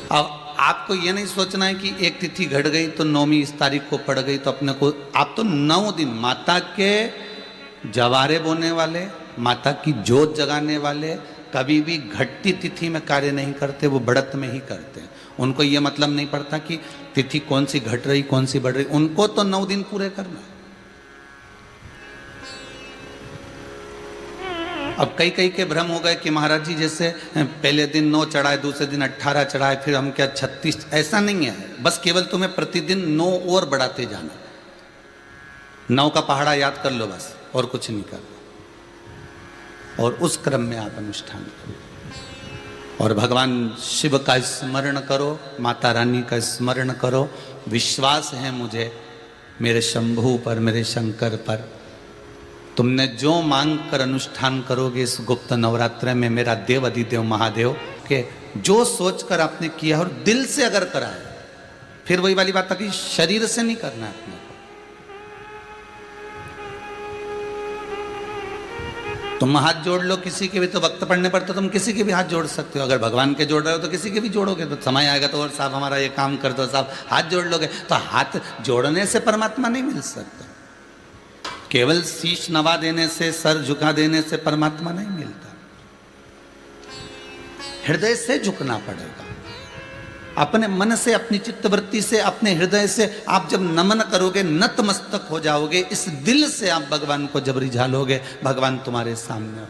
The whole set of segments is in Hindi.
अब आपको ये नहीं सोचना है कि एक तिथि घट गई तो नौवीं इस तारीख को पड़ गई तो अपने को, आप तो 9 दिन माता के जवारे बोने वाले, माता की जोत जगाने वाले कभी भी घटती तिथि में कार्य नहीं करते, वो बढ़त में ही करते हैं। उनको ये मतलब नहीं पड़ता कि तिथि कौन सी घट रही कौन सी बढ़ रही, उनको तो 9 दिन पूरे करना है। अब कई कई के भ्रम हो गए कि महाराज जी जैसे पहले दिन 9 चढ़ाए, दूसरे दिन 18 चढ़ाए, फिर हम क्या 36, ऐसा नहीं है। बस केवल तुम्हें प्रतिदिन 9 और बढ़ाते जाना, 9 का पहाड़ा याद कर लो बस, और कुछ नहीं करना। और उस क्रम में आप अनुष्ठान करो और भगवान शिव का स्मरण करो, माता रानी का स्मरण करो। विश्वास है मुझे मेरे शंभू पर, मेरे शंकर पर, तुमने जो मांग कर अनुष्ठान करोगे इस गुप्त नवरात्र में, मेरा देव अधिदेव महादेव के जो सोचकर आपने किया और दिल से अगर करा है, फिर वही वाली बात है कि शरीर से नहीं करना है अपने को। तुम हाथ जोड़ लो किसी के भी, तो वक्त पड़ने पर तो तुम किसी के भी हाथ जोड़ सकते हो। अगर भगवान के जोड़ रहे हो तो किसी के भी जोड़ोगे, तो समय आएगा तो और साहब हमारा ये काम कर दो साहब, हाथ जोड़ लोगे। तो हाथ जोड़ने से परमात्मा नहीं मिल सकता, केवल शीश नवा देने से, सर झुका देने से परमात्मा नहीं मिलता। हृदय से झुकना पड़ेगा, अपने मन से, अपनी चित्तवृत्ति से, अपने हृदय से। आप जब नमन करोगे, नतमस्तक हो जाओगे, इस दिल से आप भगवान को जब रिझालोगे, भगवान तुम्हारे सामने हो।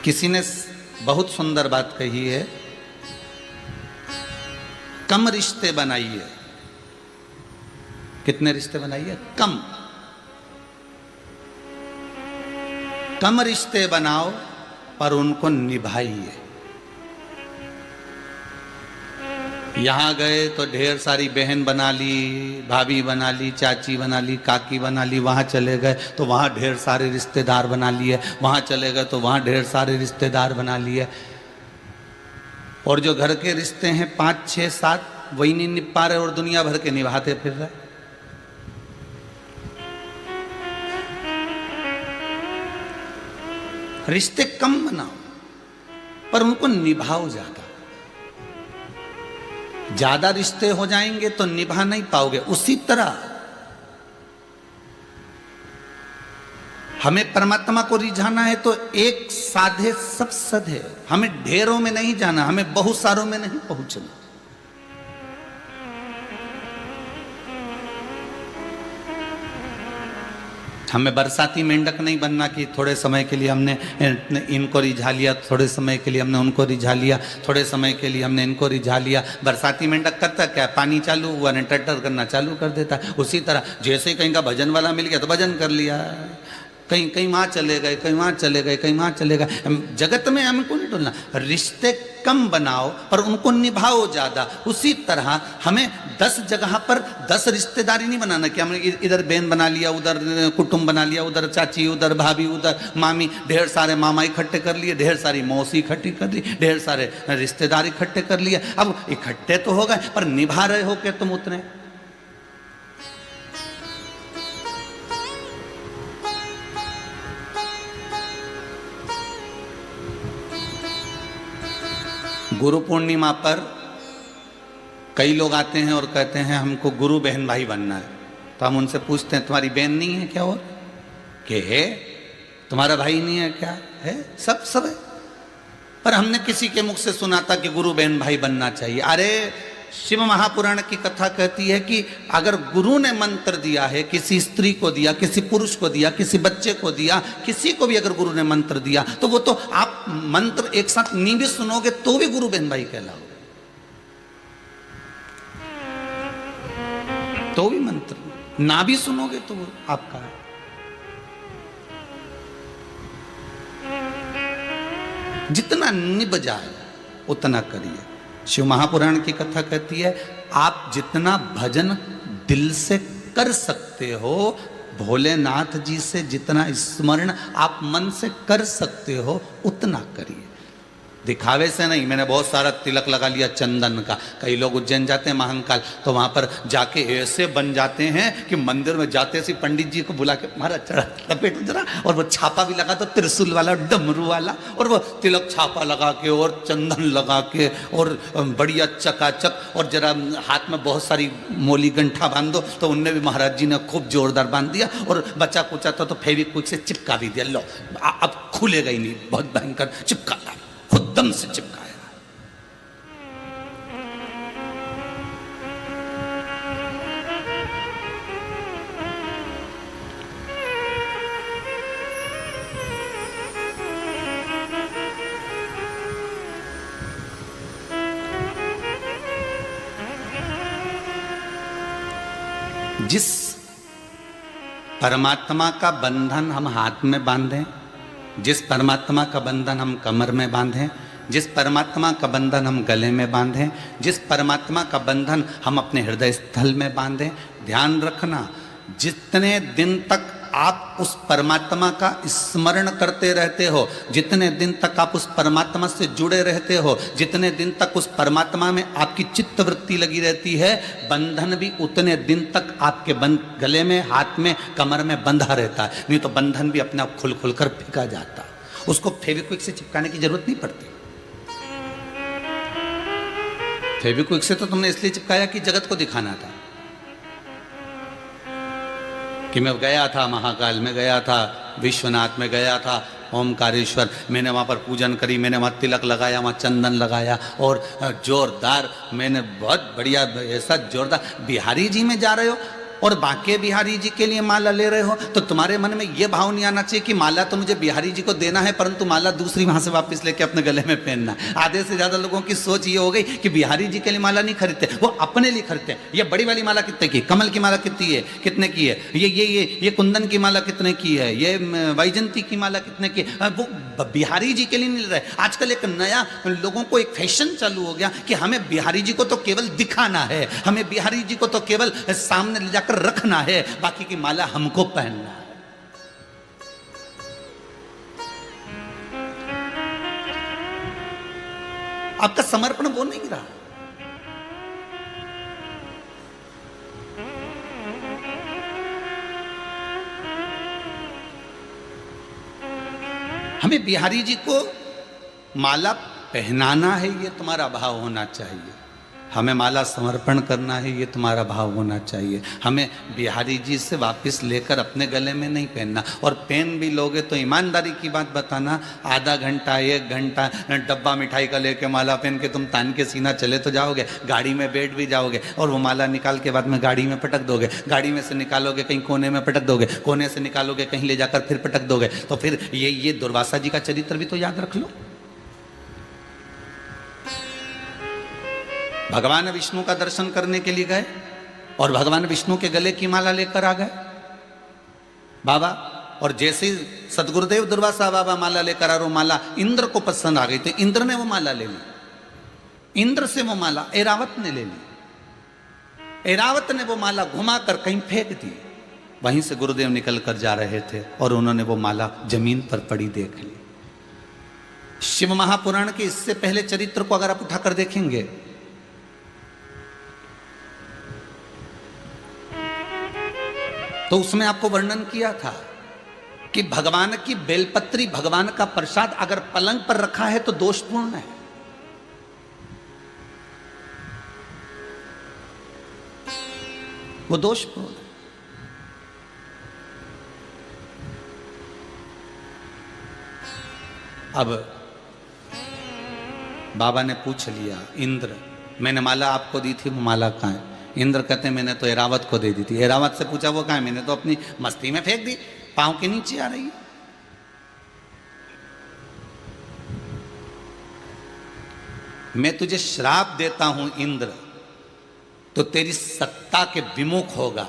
किसी ने बहुत सुंदर बात कही है, कम रिश्ते बनाइए। कितने रिश्ते बनाइए? कम कम रिश्ते बनाओ पर उनको निभाइए। यहां गए तो ढेर सारी बहन बना ली, भाभी बना ली, चाची बना ली, काकी बना ली। वहां चले गए तो वहां ढेर सारे रिश्तेदार बना लिए, वहां चले गए तो वहां ढेर सारे रिश्तेदार बना लिए। और जो घर के रिश्ते हैं 5, 6, 7 वही नहीं निभा पा रहे और दुनिया भर के निभाते फिर रहे। रिश्ते कम बनाओ पर उनको निभाओ ज्यादा। ज्यादा रिश्ते हो जाएंगे तो निभा नहीं पाओगे। उसी तरह हमें परमात्मा को रिझाना है तो एक साधे सब सधे। हमें ढेरों में नहीं जाना, हमें बहुत सारों में नहीं पहुंचना। हमें बरसाती मेंढक नहीं बनना कि थोड़े समय के लिए हमने इनको रिझा लिया, थोड़े समय के लिए हमने उनको रिझा लिया, थोड़े समय के लिए हमने इनको रिझा लिया। बरसाती मेंढक करता क्या, पानी चालू हुआ ने टटर करना चालू कर देता है। उसी तरह जैसे ही कहीं का भजन वाला मिल गया तो भजन कर लिया, कहीं कहीं वहाँ चले गए, कहीं वहाँ चले गए, कहीं वहाँ चले गए। जगत में हमको नहीं डुलना। रिश्ते कम बनाओ पर उनको निभाओ ज़्यादा। उसी तरह हमें 10 जगह पर 10 रिश्तेदारी नहीं बनाना कि हमने इधर बहन बना लिया, उधर कुटुंब बना लिया, उधर चाची, उधर भाभी, उधर मामी, ढेर सारे मामा इकट्ठे कर लिए, ढेर सारी मौसी इकट्ठी कर ली, ढेर सारे रिश्तेदार इकट्ठे कर लिए। अब इकट्ठे तो हो गए पर निभा रहे हो क्या तुम उतने? गुरु पूर्णिमा पर कई लोग आते हैं और कहते हैं हमको गुरु बहन भाई बनना है। तो हम उनसे पूछते हैं तुम्हारी बहन नहीं है क्या? और के है? तुम्हारा भाई नहीं है क्या? है, सब है। पर हमने किसी के मुख से सुना था कि गुरु बहन भाई बनना चाहिए। अरे शिव महापुराण की कथा कहती है कि अगर गुरु ने मंत्र दिया है, किसी स्त्री को दिया, किसी पुरुष को दिया, किसी बच्चे को दिया, किसी को भी अगर गुरु ने मंत्र दिया तो वो तो आप मंत्र एक साथ नी भी सुनोगे तो भी गुरु बहन भाई कहलाओगे। तो भी मंत्र ना भी सुनोगे तो वो आपका है। जितना निभ जाए उतना करिए। शिव महापुराण की कथा कहती है आप जितना भजन दिल से कर सकते हो, भोलेनाथ जी से जितना स्मरण आप मन से कर सकते हो उतना करिए। दिखावे से नहीं। मैंने बहुत सारा तिलक लगा लिया चंदन का। कई लोग उज्जैन जाते हैं महाकाल, तो वहां पर जाके ऐसे बन जाते हैं कि मंदिर में जाते से पंडित जी को बुला के मारा चढ़ा लपेटो जरा, और वो छापा भी लगा तो त्रिशूल वाला डमरू वाला, और वो तिलक छापा लगा के और चंदन लगा के और बढ़िया चकाचक, और जरा हाथ में बहुत सारी मोली गंठा बांध दो, तो उनने भी महाराज जी ने खूब जोरदार बांध दिया, और बच्चा कुचा था तो फेविक्विक से चिपका भी दिया। लो अब खुलेगा ही नहीं, बहुत भयंकर चिपका, खुद दम से चिपकाया। जिस परमात्मा का बंधन हम हाथ में बांधें, जिस परमात्मा का बंधन हम कमर में बांधें, जिस परमात्मा का बंधन हम गले में बांधें, जिस परमात्मा का बंधन हम अपने हृदय स्थल में बांधें, ध्यान रखना, जितने दिन तक आप उस परमात्मा का स्मरण करते रहते हो, जितने दिन तक आप उस परमात्मा से जुड़े रहते हो, जितने दिन तक उस परमात्मा में आपकी चित्त वृत्ति लगी रहती है, बंधन भी उतने दिन तक आपके गले में, हाथ में, कमर में बंधा रहता है। नहीं तो बंधन भी अपने आप खुल खुल कर फेंका जाता है। उसको फेविक्विक से चिपकाने की जरूरत नहीं पड़ती। फेविक्विक से तो तुमने इसलिए चिपकाया कि जगत को दिखाना था कि मैं गया था महाकाल में, गया था विश्वनाथ में, गया था ओमकारेश्वर, मैंने वहाँ पर पूजन करी, मैंने वहाँ तिलक लगाया, वहाँ चंदन लगाया, और जोरदार मैंने बहुत बढ़िया ऐसा जोरदार। बिहारी जी में जा रहे हो और बांके बिहारी जी के लिए माला ले रहे हो, तो तुम्हारे मन में ये भाव नहीं आना चाहिए कि माला तो मुझे बिहारी जी को देना है, परंतु माला दूसरी वहां से वापस लेके अपने गले में पहनना। आधे से ज्यादा लोगों की सोच ये हो गई कि बिहारी जी के लिए माला नहीं खरीदते, वो अपने लिए खरीदते हैं। ये बड़ी वाली माला कितने की, कमल की माला कितनी है, कितने की है, ये कुंदन की माला कितने की है, ये वैजंती की माला कितने की है, वो बिहारी जी के लिए नहीं ले रहे। आजकल एक नया लोगों को एक फैशन चालू हो गया कि हमें बिहारी जी को तो केवल दिखाना है, हमें बिहारी जी को तो केवल सामने ले जाकर रखना है, बाकी की माला हमको पहनना है। आपका समर्पण वो नहीं रहा। हमें बिहारी जी को माला पहनाना है, ये तुम्हारा भाव होना चाहिए। हमें माला समर्पण करना है, ये तुम्हारा भाव होना चाहिए। हमें बिहारी जी से वापस लेकर अपने गले में नहीं पहनना। और पेन भी लोगे तो ईमानदारी की बात बताना, आधा घंटा 1 घंटा डब्बा मिठाई का लेके माला पहन के तुम तान के सीना चले तो जाओगे, गाड़ी में बैठ भी जाओगे, और वो माला निकाल के बाद में गाड़ी में पटक दोगे, गाड़ी में से निकालोगे कहीं कोने में पटक दोगे, कोने से निकालोगे कहीं ले जाकर फिर पटक दोगे। तो फिर ये दुर्वासा जी का चरित्र भी तो याद रख लो। भगवान विष्णु का दर्शन करने के लिए गए और भगवान विष्णु के गले की माला लेकर आ गए बाबा, और जैसे सदगुरुदेव दुर्वासा बाबा माला लेकर आ रहे, माला इंद्र को पसंद आ गई, तो इंद्र ने वो माला ले ली। इंद्र से वो माला ऐरावत ने ले ली। ऐरावत ने वो माला घुमाकर कहीं फेंक दी। वहीं से गुरुदेव निकल कर जा रहे थे और उन्होंने वो माला जमीन पर पड़ी देख ली। शिव महापुराण के इससे पहले चरित्र को अगर आप उठाकर देखेंगे, तो उसमें आपको वर्णन किया था कि भगवान की बेलपत्री, भगवान का प्रसाद अगर पलंग पर रखा है तो दोषपूर्ण है। वो दोषपूर्ण है। अब बाबा ने पूछ लिया, इंद्र मैंने माला आपको दी थी, वो माला कहाँ है? इंद्र कहते मैंने तो ऐरावत को दे दी थी। ऐरावत से पूछा वो कहाँ है? मैंने तो अपनी मस्ती में फेंक दी, पांव के नीचे आ रही है। मैं तुझे श्राप देता हूं इंद्र, तो तेरी सत्ता के विमुख होगा।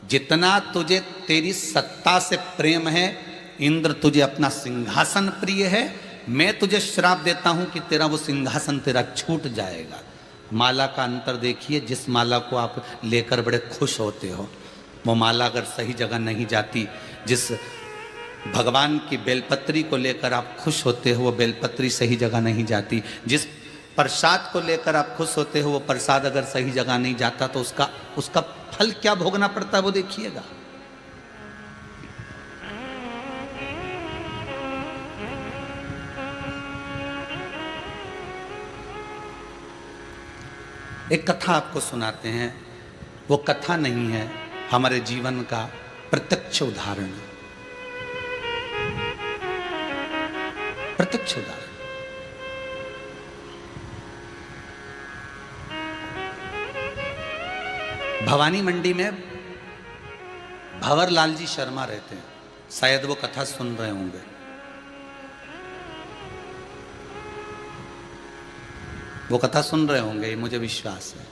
जितना तुझे तेरी सत्ता से प्रेम है इंद्र, तुझे अपना सिंहासन प्रिय है, मैं तुझे श्राप देता हूं कि तेरा वो सिंहासन तेरा छूट जाएगा। माला का अंतर देखिए, जिस माला को आप लेकर बड़े खुश होते हो, वो माला अगर सही जगह नहीं जाती, जिस भगवान की बेलपत्री को लेकर आप खुश होते हो, वो बेलपत्री सही जगह नहीं जाती। जिस प्रसाद को लेकर आप खुश होते हो, वो प्रसाद अगर सही जगह नहीं जाता तो उसका फल क्या भोगना पड़ता है वो देखिएगा। एक कथा आपको सुनाते हैं, वो कथा नहीं है, हमारे जीवन का प्रत्यक्ष उदाहरण है, प्रत्यक्ष उदाहरण। भवानी मंडी में भंवरलाल जी शर्मा रहते हैं, शायद वो कथा सुन रहे होंगे। वो कथा सुन रहे होंगे, ये मुझे विश्वास है।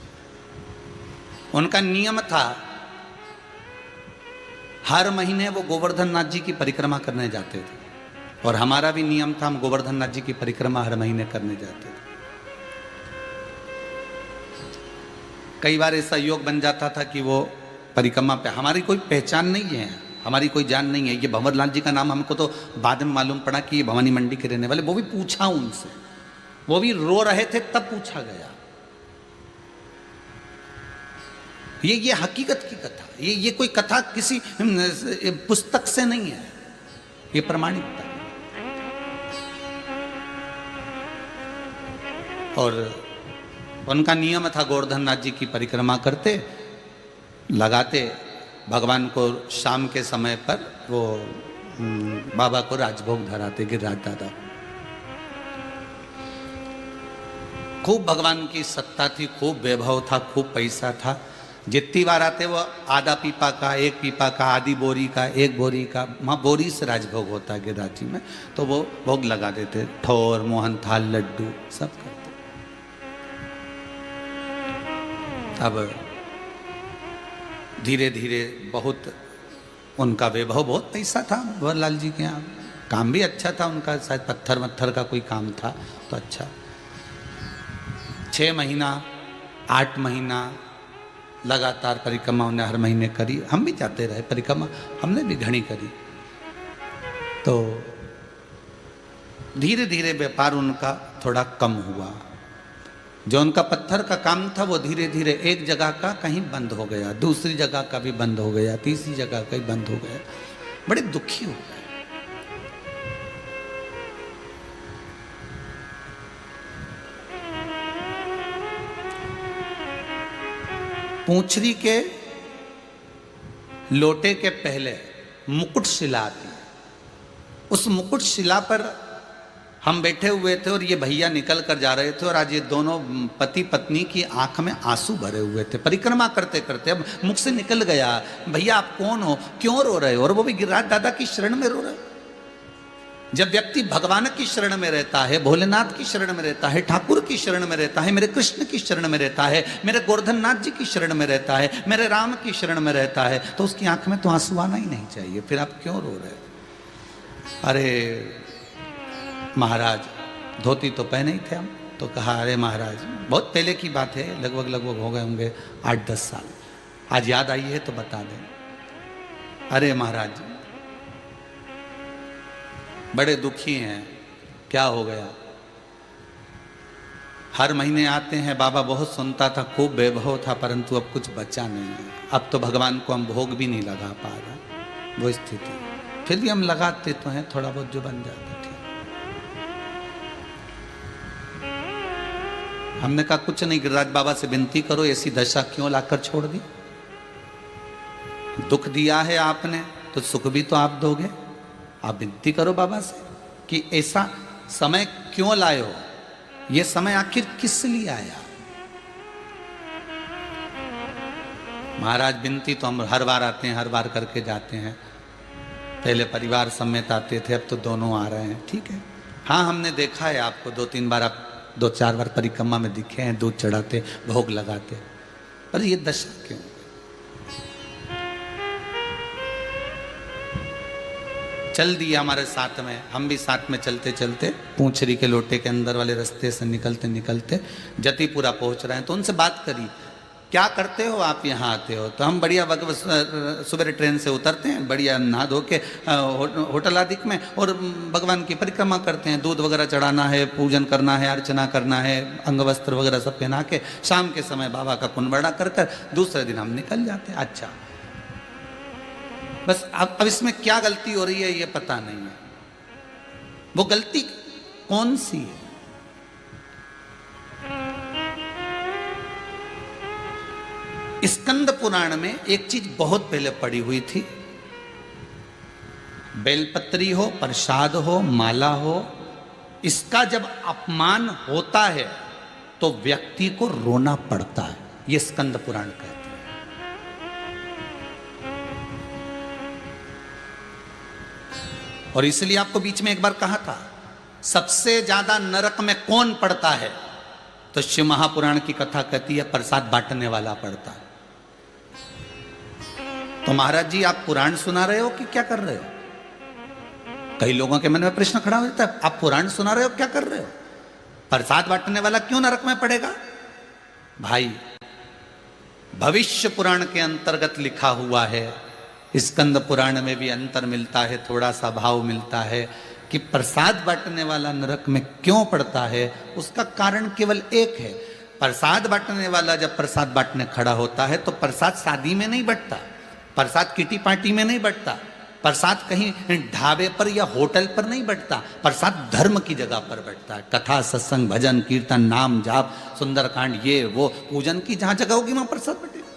उनका नियम था, हर महीने वो गोवर्धन नाथ जी की परिक्रमा करने जाते थे, और हमारा भी नियम था, हम गोवर्धन नाथ जी की परिक्रमा हर महीने करने जाते थे। कई बार ऐसा योग बन जाता था कि वो परिक्रमा पे हमारी कोई पहचान नहीं है, हमारी कोई जान नहीं है। ये भंवरलाल जी का नाम हमको तो बाद में मालूम पड़ा कि ये भवानी मंडी के रहने वाले, वो भी पूछा उनसे, वो भी रो रहे थे तब पूछा गया। ये हकीकत की कथा, ये कोई कथा किसी पुस्तक से नहीं है, ये प्रमाणिकता। और उनका नियम था, गोवर्धन नाथ जी की परिक्रमा करते, लगाते, भगवान को शाम के समय पर वो बाबा को राजभोग धराते, गिरिराज दादा। खूब भगवान की सत्ता थी, खूब वैभव था, खूब पैसा था। जितनी बार आते वो आधा पीपा का, एक पीपा का, आधी बोरी का, एक बोरी का, वहाँ बोरी से राजभोग होता है गिरिराज जी में, तो वो भोग लगा देते, ठोर, मोहन थाल, लड्डू सब करते। अब धीरे धीरे बहुत उनका वैभव, बहुत पैसा था भंवरलाल जी के यहाँ, काम भी अच्छा था उनका, शायद पत्थर वत्थर का कोई काम था तो अच्छा। 6 महीना 8 महीना लगातार परिक्रमा उन्हें हर महीने करी। हम भी जाते रहे परिक्रमा, हमने भी घनी करी। तो धीरे धीरे व्यापार उनका थोड़ा कम हुआ। जो उनका पत्थर का काम था वो धीरे धीरे एक जगह का कहीं बंद हो गया, दूसरी जगह का भी बंद हो गया, तीसरी जगह का भी बंद हो गया। बड़े दुखी हो गए। पूंछरी के लोटे के पहले मुकुट शिला आती, उस मुकुट शिला पर हम बैठे हुए थे और ये भैया निकल कर जा रहे थे, और आज ये दोनों पति पत्नी की आंख में आंसू भरे हुए थे परिक्रमा करते करते। अब मुख से निकल गया, भैया आप कौन हो, क्यों रो रहे हो? और वो भी गिरिराज दादा की शरण में रो रहे। जब व्यक्ति भगवान की शरण में रहता है, भोलेनाथ की शरण में रहता है, ठाकुर की शरण में रहता है, मेरे कृष्ण की शरण में रहता है, मेरे गोवर्धन नाथ जी की शरण में रहता है, मेरे राम की शरण में रहता है, तो उसकी आंख में तो आंसू आना ही नहीं चाहिए। फिर आप क्यों रो रहे? अरे महाराज, धोती तो पहने ही थे हम। तो कहा, अरे महाराज, बहुत पहले की बात है, लगभग हो गए होंगे 8-10 साल, आज याद आई है तो बता दें। अरे महाराज, बड़े दुखी हैं, क्या हो गया? हर महीने आते हैं, बाबा बहुत सुनता था, खूब वैभव था, परंतु अब कुछ बचा नहीं है। अब तो भगवान को हम भोग भी नहीं लगा पा रहा, वो स्थिति। फिर भी हम लगाते तो हैं, थोड़ा बहुत जो बन जाता। हमने कहा कुछ नहीं, गिरिराज बाबा से विनती करो, ऐसी दशा क्यों लाकर छोड़ दी? दुख दिया है आपने तो सुख भी तो आप दोगे। आप विनती करो बाबा से कि ऐसा समय क्यों लाए हो, ये समय आखिर किस लिए आया? महाराज, विनती तो हम हर बार आते हैं, हर बार करके जाते हैं। पहले परिवार समेत आते थे, अब तो दोनों आ रहे हैं। ठीक है, हाँ, हमने देखा है आपको 2-3 बार, आप 2-4 बार परिक्रमा में दिखे हैं, दूध चढ़ाते, भोग लगाते, पर ये दशा क्यों? चल दिया हमारे साथ में, हम भी साथ में चलते चलते पूंछरी के लोटे के अंदर वाले रास्ते से निकलते निकलते जतिपुरा पहुंच रहे हैं। तो उनसे बात करी, क्या करते हो आप यहाँ आते हो? तो हम बढ़िया सुबह ट्रेन से उतरते हैं, बढ़िया नहा धो के होटल आदि में, और भगवान की परिक्रमा करते हैं। दूध वगैरह चढ़ाना है, पूजन करना है, अर्चना करना है, अंग वस्त्र वगैरह सब पहना के शाम के समय बाबा का कुंभड़ा कर कर दूसरे दिन हम निकल जाते हैं। अच्छा, बस अब इसमें क्या गलती हो रही है ये पता नहीं है। वो गलती कौन सी है? स्कंद पुराण में एक चीज बहुत पहले पड़ी हुई थी, बेलपत्री हो, प्रसाद हो, माला हो, इसका जब अपमान होता है तो व्यक्ति को रोना पड़ता है। ये स्कंद पुराण कहते हैं। और इसलिए आपको बीच में एक बार कहा था, सबसे ज्यादा नरक में कौन पड़ता है? तो शिव महापुराण की कथा कहती है प्रसाद बांटने वाला पड़ता है। तो महाराज जी आप पुराण सुना रहे हो कि क्या कर रहे हो? कई लोगों के मन में प्रश्न खड़ा हो जाता है, आप पुराण सुना रहे हो क्या कर रहे हो? प्रसाद बांटने वाला क्यों नरक में पड़ेगा? भाई, भविष्य पुराण के अंतर्गत लिखा हुआ है, स्कंद पुराण में भी अंतर मिलता है, थोड़ा सा भाव मिलता है कि प्रसाद बांटने वाला नरक में क्यों पड़ता है। उसका कारण केवल एक है। प्रसाद बांटने वाला जब प्रसाद बांटने खड़ा होता है तो प्रसाद शादी में नहीं बंटता, प्रसाद किटी पार्टी में नहीं बंटता, प्रसाद कहीं ढाबे पर या होटल पर नहीं बंटता, प्रसाद धर्म की जगह पर बंटता है। कथा, सत्संग, भजन, कीर्तन, नाम जाप, सुंदरकांड, ये वो पूजन की जहां जगह होगी वहां प्रसाद बंटेगा।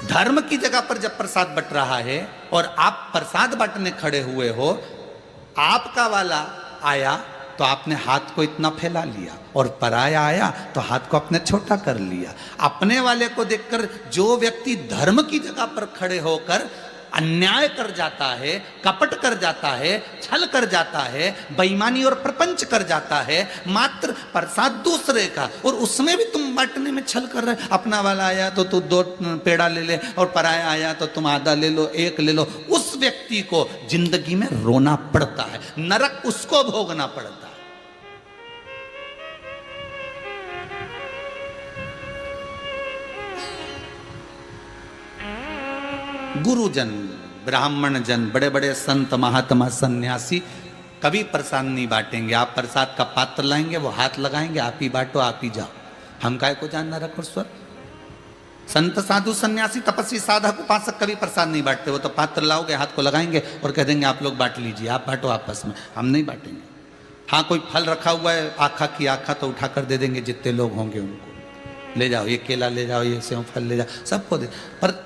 धर्म की जगह पर जब प्रसाद बंट रहा है और आप प्रसाद बांटने खड़े हुए हो, आपका वाला आया तो आपने हाथ को इतना फैला लिया, और पराया आया तो हाथ को आपने छोटा कर लिया। अपने वाले को देखकर जो व्यक्ति धर्म की जगह पर खड़े होकर अन्याय कर जाता है, कपट कर जाता है, छल कर जाता है, बेईमानी और प्रपंच कर जाता है, मात्र प्रसाद दूसरे का, और उसमें भी तुम बांटने में छल कर रहे। अपना वाला आया तो तू 2 पेड़ा ले ले, और पराया आया तो तुम आधा ले लो, 1 ले लो। उस व्यक्ति को जिंदगी में रोना पड़ता है, नरक उसको भोगना पड़ता है। गुरुजन, ब्राह्मण जन, बड़े बड़े संत, महात्मा, सन्यासी कभी प्रसाद नहीं बांटेंगे। आप प्रसाद का पात्र लाएंगे, वो हाथ लगाएंगे, आप ही बांटो, आप ही जाओ। हम काय को जानना रखो स्वर। संत, साधु, सन्यासी, तपस्वी, साधक, उपासक कभी प्रसाद नहीं बांटते। वो तो पात्र लाओगे, हाथ को लगाएंगे और कह देंगे आप लोग बांट लीजिए, आप बांटो आपस में, हम नहीं बांटेंगे। हाँ, कोई फल रखा हुआ है, आखा की आखा तो उठाकर दे देंगे, जितने लोग होंगे उनको ले जाओ, ये केला ले जाओ, ये सेव फल ले जाओ, सबको दे, पर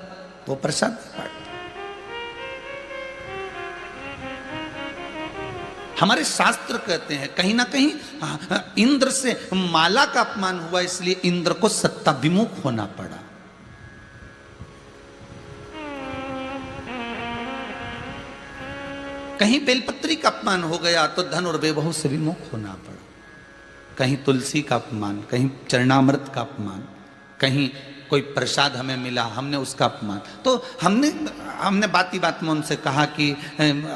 वो प्रसाद बांट। हमारे शास्त्र कहते हैं कहीं ना कहीं इंद्र से माला का अपमान हुआ, इसलिए इंद्र को सत्ता विमुख होना पड़ा। कहीं बेलपत्री का अपमान हो गया तो धन और वैभव से विमुख होना पड़ा। कहीं तुलसी का अपमान, कहीं चरणामृत का अपमान, कहीं कोई प्रसाद हमें मिला, हमने उसका अपमान। तो हमने बाती बात में उनसे कहा कि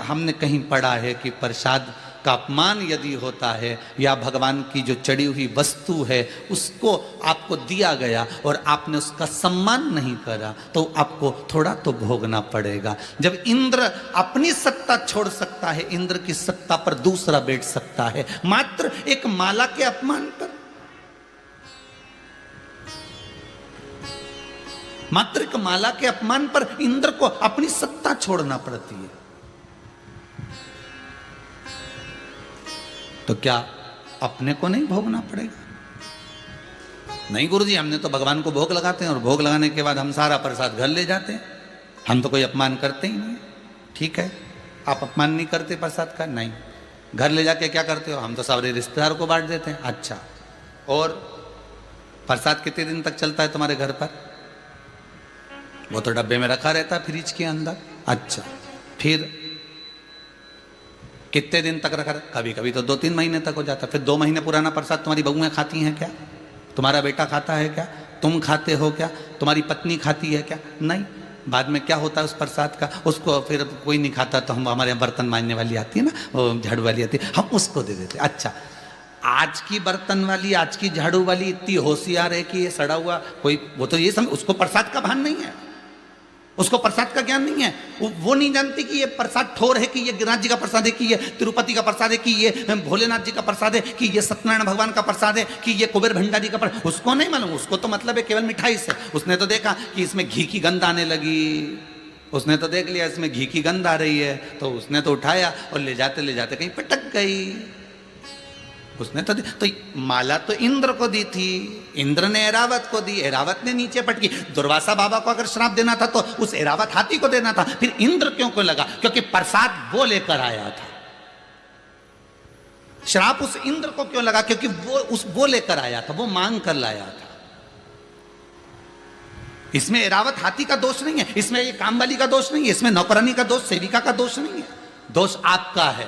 हमने कहीं पढ़ा है कि प्रसाद का अपमान यदि होता है या भगवान की जो चढ़ी हुई वस्तु है उसको आपको दिया गया और आपने उसका सम्मान नहीं करा तो आपको थोड़ा तो भोगना पड़ेगा। जब इंद्र अपनी सत्ता छोड़ सकता है, इंद्र की सत्ता पर दूसरा बैठ सकता है, मात्र एक माला के अपमान पर, मात्र एक माला के अपमान पर इंद्र को अपनी सत्ता छोड़ना पड़ती है। तो क्या अपने को नहीं भोगना पड़ेगा? नहीं गुरुजी, हमने तो भगवान को भोग लगाते हैं और भोग लगाने के बाद हम सारा प्रसाद घर ले जाते हैं, हम तो कोई अपमान करते ही नहीं। ठीक है, आप अपमान नहीं करते प्रसाद का? नहीं। घर ले जाके क्या करते हो? हम तो सारे रिश्तेदार को बांट देते हैं। अच्छा, और प्रसाद कितने दिन तक चलता है तुम्हारे घर पर? वो तो डब्बे में रखा रहता है फ्रिज के अंदर। अच्छा, फिर कितने दिन तक रखा? कभी कभी तो 2-3 महीने तक हो जाता। फिर 2 महीने पुराना प्रसाद तुम्हारी बहुएं खाती हैं क्या? तुम्हारा बेटा खाता है क्या? तुम खाते हो क्या? तुम्हारी पत्नी खाती है क्या? नहीं। बाद में क्या होता है उस प्रसाद का? उसको फिर कोई नहीं खाता तो हम, हमारे यहाँ बर्तन मांजने वाली आती है ना, वो झाड़ू वाली आती है, हम उसको दे देते। अच्छा, आज की बर्तन वाली, आज की झाड़ू वाली इतनी होशियार है कि ये सड़ा हुआ कोई, वो तो ये समझ, उसको प्रसाद का भान नहीं है, उसको प्रसाद का ज्ञान नहीं है। वो नहीं जानती कि ये प्रसाद ठोर है, कि ये गिरिराज जी का प्रसाद है, कि ये तिरुपति का प्रसाद है, कि ये भोलेनाथ जी का प्रसाद है, कि ये सत्यनारायण भगवान का प्रसाद है, कि ये कुबेर भंडारी का प्रसाद। उसको नहीं मालूम, उसको तो मतलब है केवल मिठाई से। उसने तो देखा कि इसमें घी की गंध आने लगी, उसने तो देख लिया इसमें घी की गंध आ रही है, तो उसने तो उठाया और ले जाते कहीं पटक गई। उसने तो माला तो इंद्र को दी थी, इंद्र ने एरावत को दी, एरावत ने नीचे पटकी। दुर्वासा बाबा को अगर श्राप देना था तो उस एरावत हाथी को देना था, फिर इंद्र क्यों लगा? क्योंकि प्रसाद वो लेकर आया था। श्राप उस इंद्र को क्यों लगा? क्योंकि वो लेकर आया था, वो मांग कर लाया था। इसमें एरावत हाथी का दोष नहीं है, इसमें ये कामवाली का दोष नहीं है, इसमें नौकरानी का दोष, सेविका का दोष नहीं है। दोष आपका है।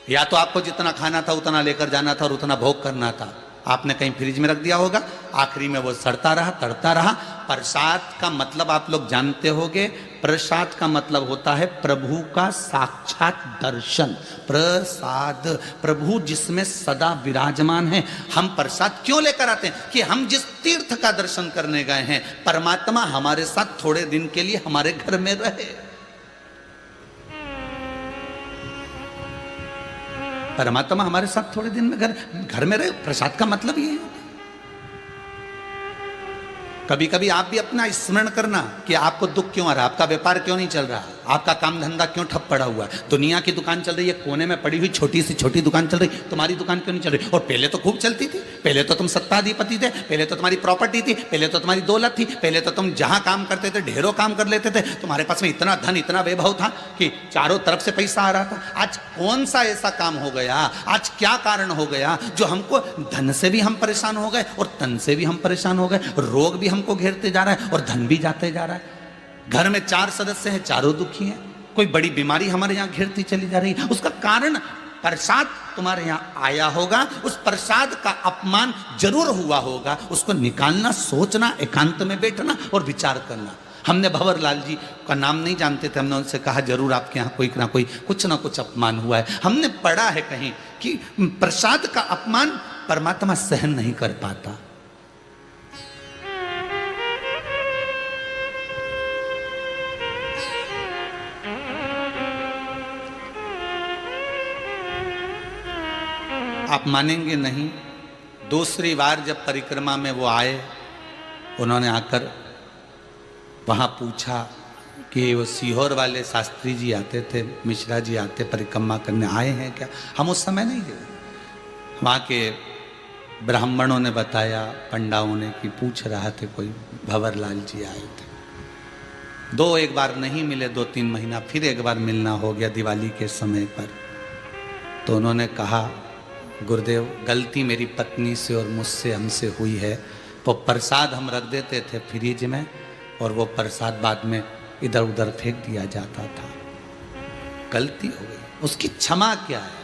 या तो आपको जितना खाना था उतना लेकर जाना था और उतना भोग करना था, आपने कहीं फ्रिज में रख दिया होगा, आखिरी में वो सड़ता रहा, तड़ता रहा। प्रसाद का मतलब आप लोग जानते होंगे, प्रसाद का मतलब होता है प्रभु का साक्षात दर्शन। प्रसाद, प्रभु जिसमें सदा विराजमान है। हम प्रसाद क्यों लेकर आते हैं? कि हम जिस तीर्थ का दर्शन करने गए हैं, परमात्मा हमारे साथ थोड़े दिन के लिए हमारे घर में रहे। परमात्मा हमारे साथ थोड़े दिन में घर में रहे। प्रसाद का मतलब ये है। कभी कभी आप भी अपना स्मरण करना कि आपको दुख क्यों आ रहा है, आपका व्यापार क्यों नहीं चल रहा, आपका काम धंधा क्यों ठप पड़ा हुआ है। दुनिया की दुकान चल रही है, कोने में पड़ी हुई छोटी सी छोटी दुकान चल रही, तुम्हारी दुकान क्यों नहीं चल रही? और पहले तो खूब चलती थी, पहले तो तुम सत्ताधिपति थे, पहले तो तुम्हारी प्रॉपर्टी थी, पहले तो तुम्हारी दौलत थी, पहले तो तुम जहां काम करते थे ढेरों काम कर लेते थे, तुम्हारे पास में इतना धन इतना वैभव था कि चारों तरफ से पैसा आ रहा था। आज कौन सा ऐसा काम हो गया, आज क्या कारण हो गया जो हमको धन से भी हम परेशान हो गए और तन से भी हम परेशान हो गए, रोग भी हमको घेरते जा रहा है और धन भी जाते जा रहा है। घर में 4 सदस्य हैं, चारों दुखी हैं। कोई बड़ी बीमारी हमारे यहाँ घेरती चली जा रही है। उसका कारण प्रसाद तुम्हारे यहाँ आया होगा, उस प्रसाद का अपमान जरूर हुआ होगा। उसको निकालना, सोचना, एकांत में बैठना और विचार करना। हमने भंवर लाल जी का नाम नहीं जानते थे, हमने उनसे कहा जरूर आपके यहाँ कोई ना कोई कुछ ना कुछ अपमान हुआ है। हमने पढ़ा है कहीं कि प्रसाद का अपमान परमात्मा सहन नहीं कर पाता। आप मानेंगे नहीं, दूसरी बार जब परिक्रमा में वो आए, उन्होंने आकर वहाँ पूछा कि वो सीहोर वाले शास्त्री जी आते थे, मिश्रा जी आते परिक्रमा करने, आए हैं क्या? हम उस समय नहीं गए। वहाँ के ब्राह्मणों ने बताया, पंडाओं ने, कि पूछ रहा थे कोई भंवर लाल जी आए थे। एक बार नहीं मिले, 2-3 महीना फिर एक बार मिलना हो गया दिवाली के समय पर। तो उन्होंने कहा, गुरुदेव गलती मेरी पत्नी से और मुझसे, हमसे हुई है। वो प्रसाद हम रख देते थे फ्रिज में और वो प्रसाद बाद में इधर उधर फेंक दिया जाता था। गलती हो गई, उसकी क्षमा क्या है?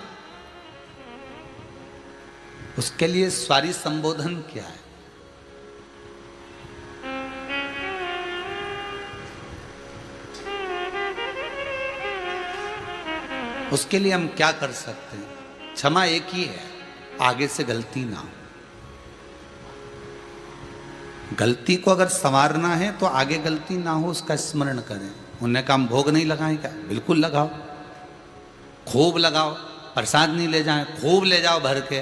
उसके लिए सॉरी संबोधन क्या है? उसके लिए हम क्या कर सकते हैं? क्षमा एक ही है, आगे से गलती ना हो। गलती को अगर संवारना है तो आगे गलती ना हो उसका स्मरण करें। उन्हें काम भोग नहीं लगाएं क्या? बिल्कुल लगाओ, खूब लगाओ। प्रसाद नहीं ले जाएं, खूब ले जाओ भर के।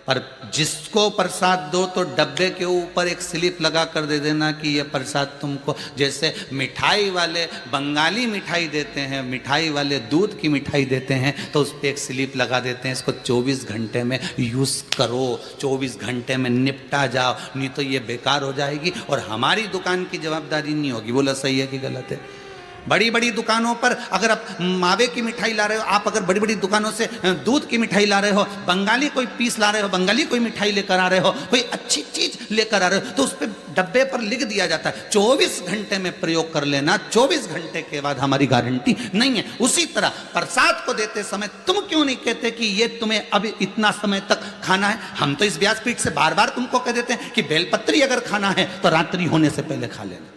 पर जिसको प्रसाद दो तो डब्बे के ऊपर एक स्लिप लगा कर दे देना कि ये प्रसाद तुमको। जैसे मिठाई वाले बंगाली मिठाई देते हैं, मिठाई वाले दूध की मिठाई देते हैं, तो उस पर एक स्लिप लगा देते हैं, इसको 24 घंटे में यूज़ करो, 24 घंटे में निपटा जाओ, नहीं तो ये बेकार हो जाएगी और हमारी दुकान की जवाबदारी नहीं होगी। बोला सही है कि गलत है? बड़ी बड़ी दुकानों पर अगर आप मावे की मिठाई ला रहे हो, आप अगर बड़ी बड़ी दुकानों से दूध की मिठाई ला रहे हो, बंगाली कोई पीस ला रहे हो, बंगाली कोई मिठाई लेकर आ रहे हो, कोई अच्छी चीज लेकर आ रहे हो, तो उस पर डब्बे पर लिख दिया जाता है 24 घंटे में प्रयोग कर लेना, 24 घंटे के बाद हमारी गारंटी नहीं है। उसी तरह प्रसाद को देते समय तुम क्यों नहीं कहते कि ये तुम्हें अभी इतना समय तक खाना है? हम तो इस व्यासपीठ से बार बार तुमको कह देते हैं कि बेलपत्री अगर खाना है तो रात्रि होने से पहले खा लेना।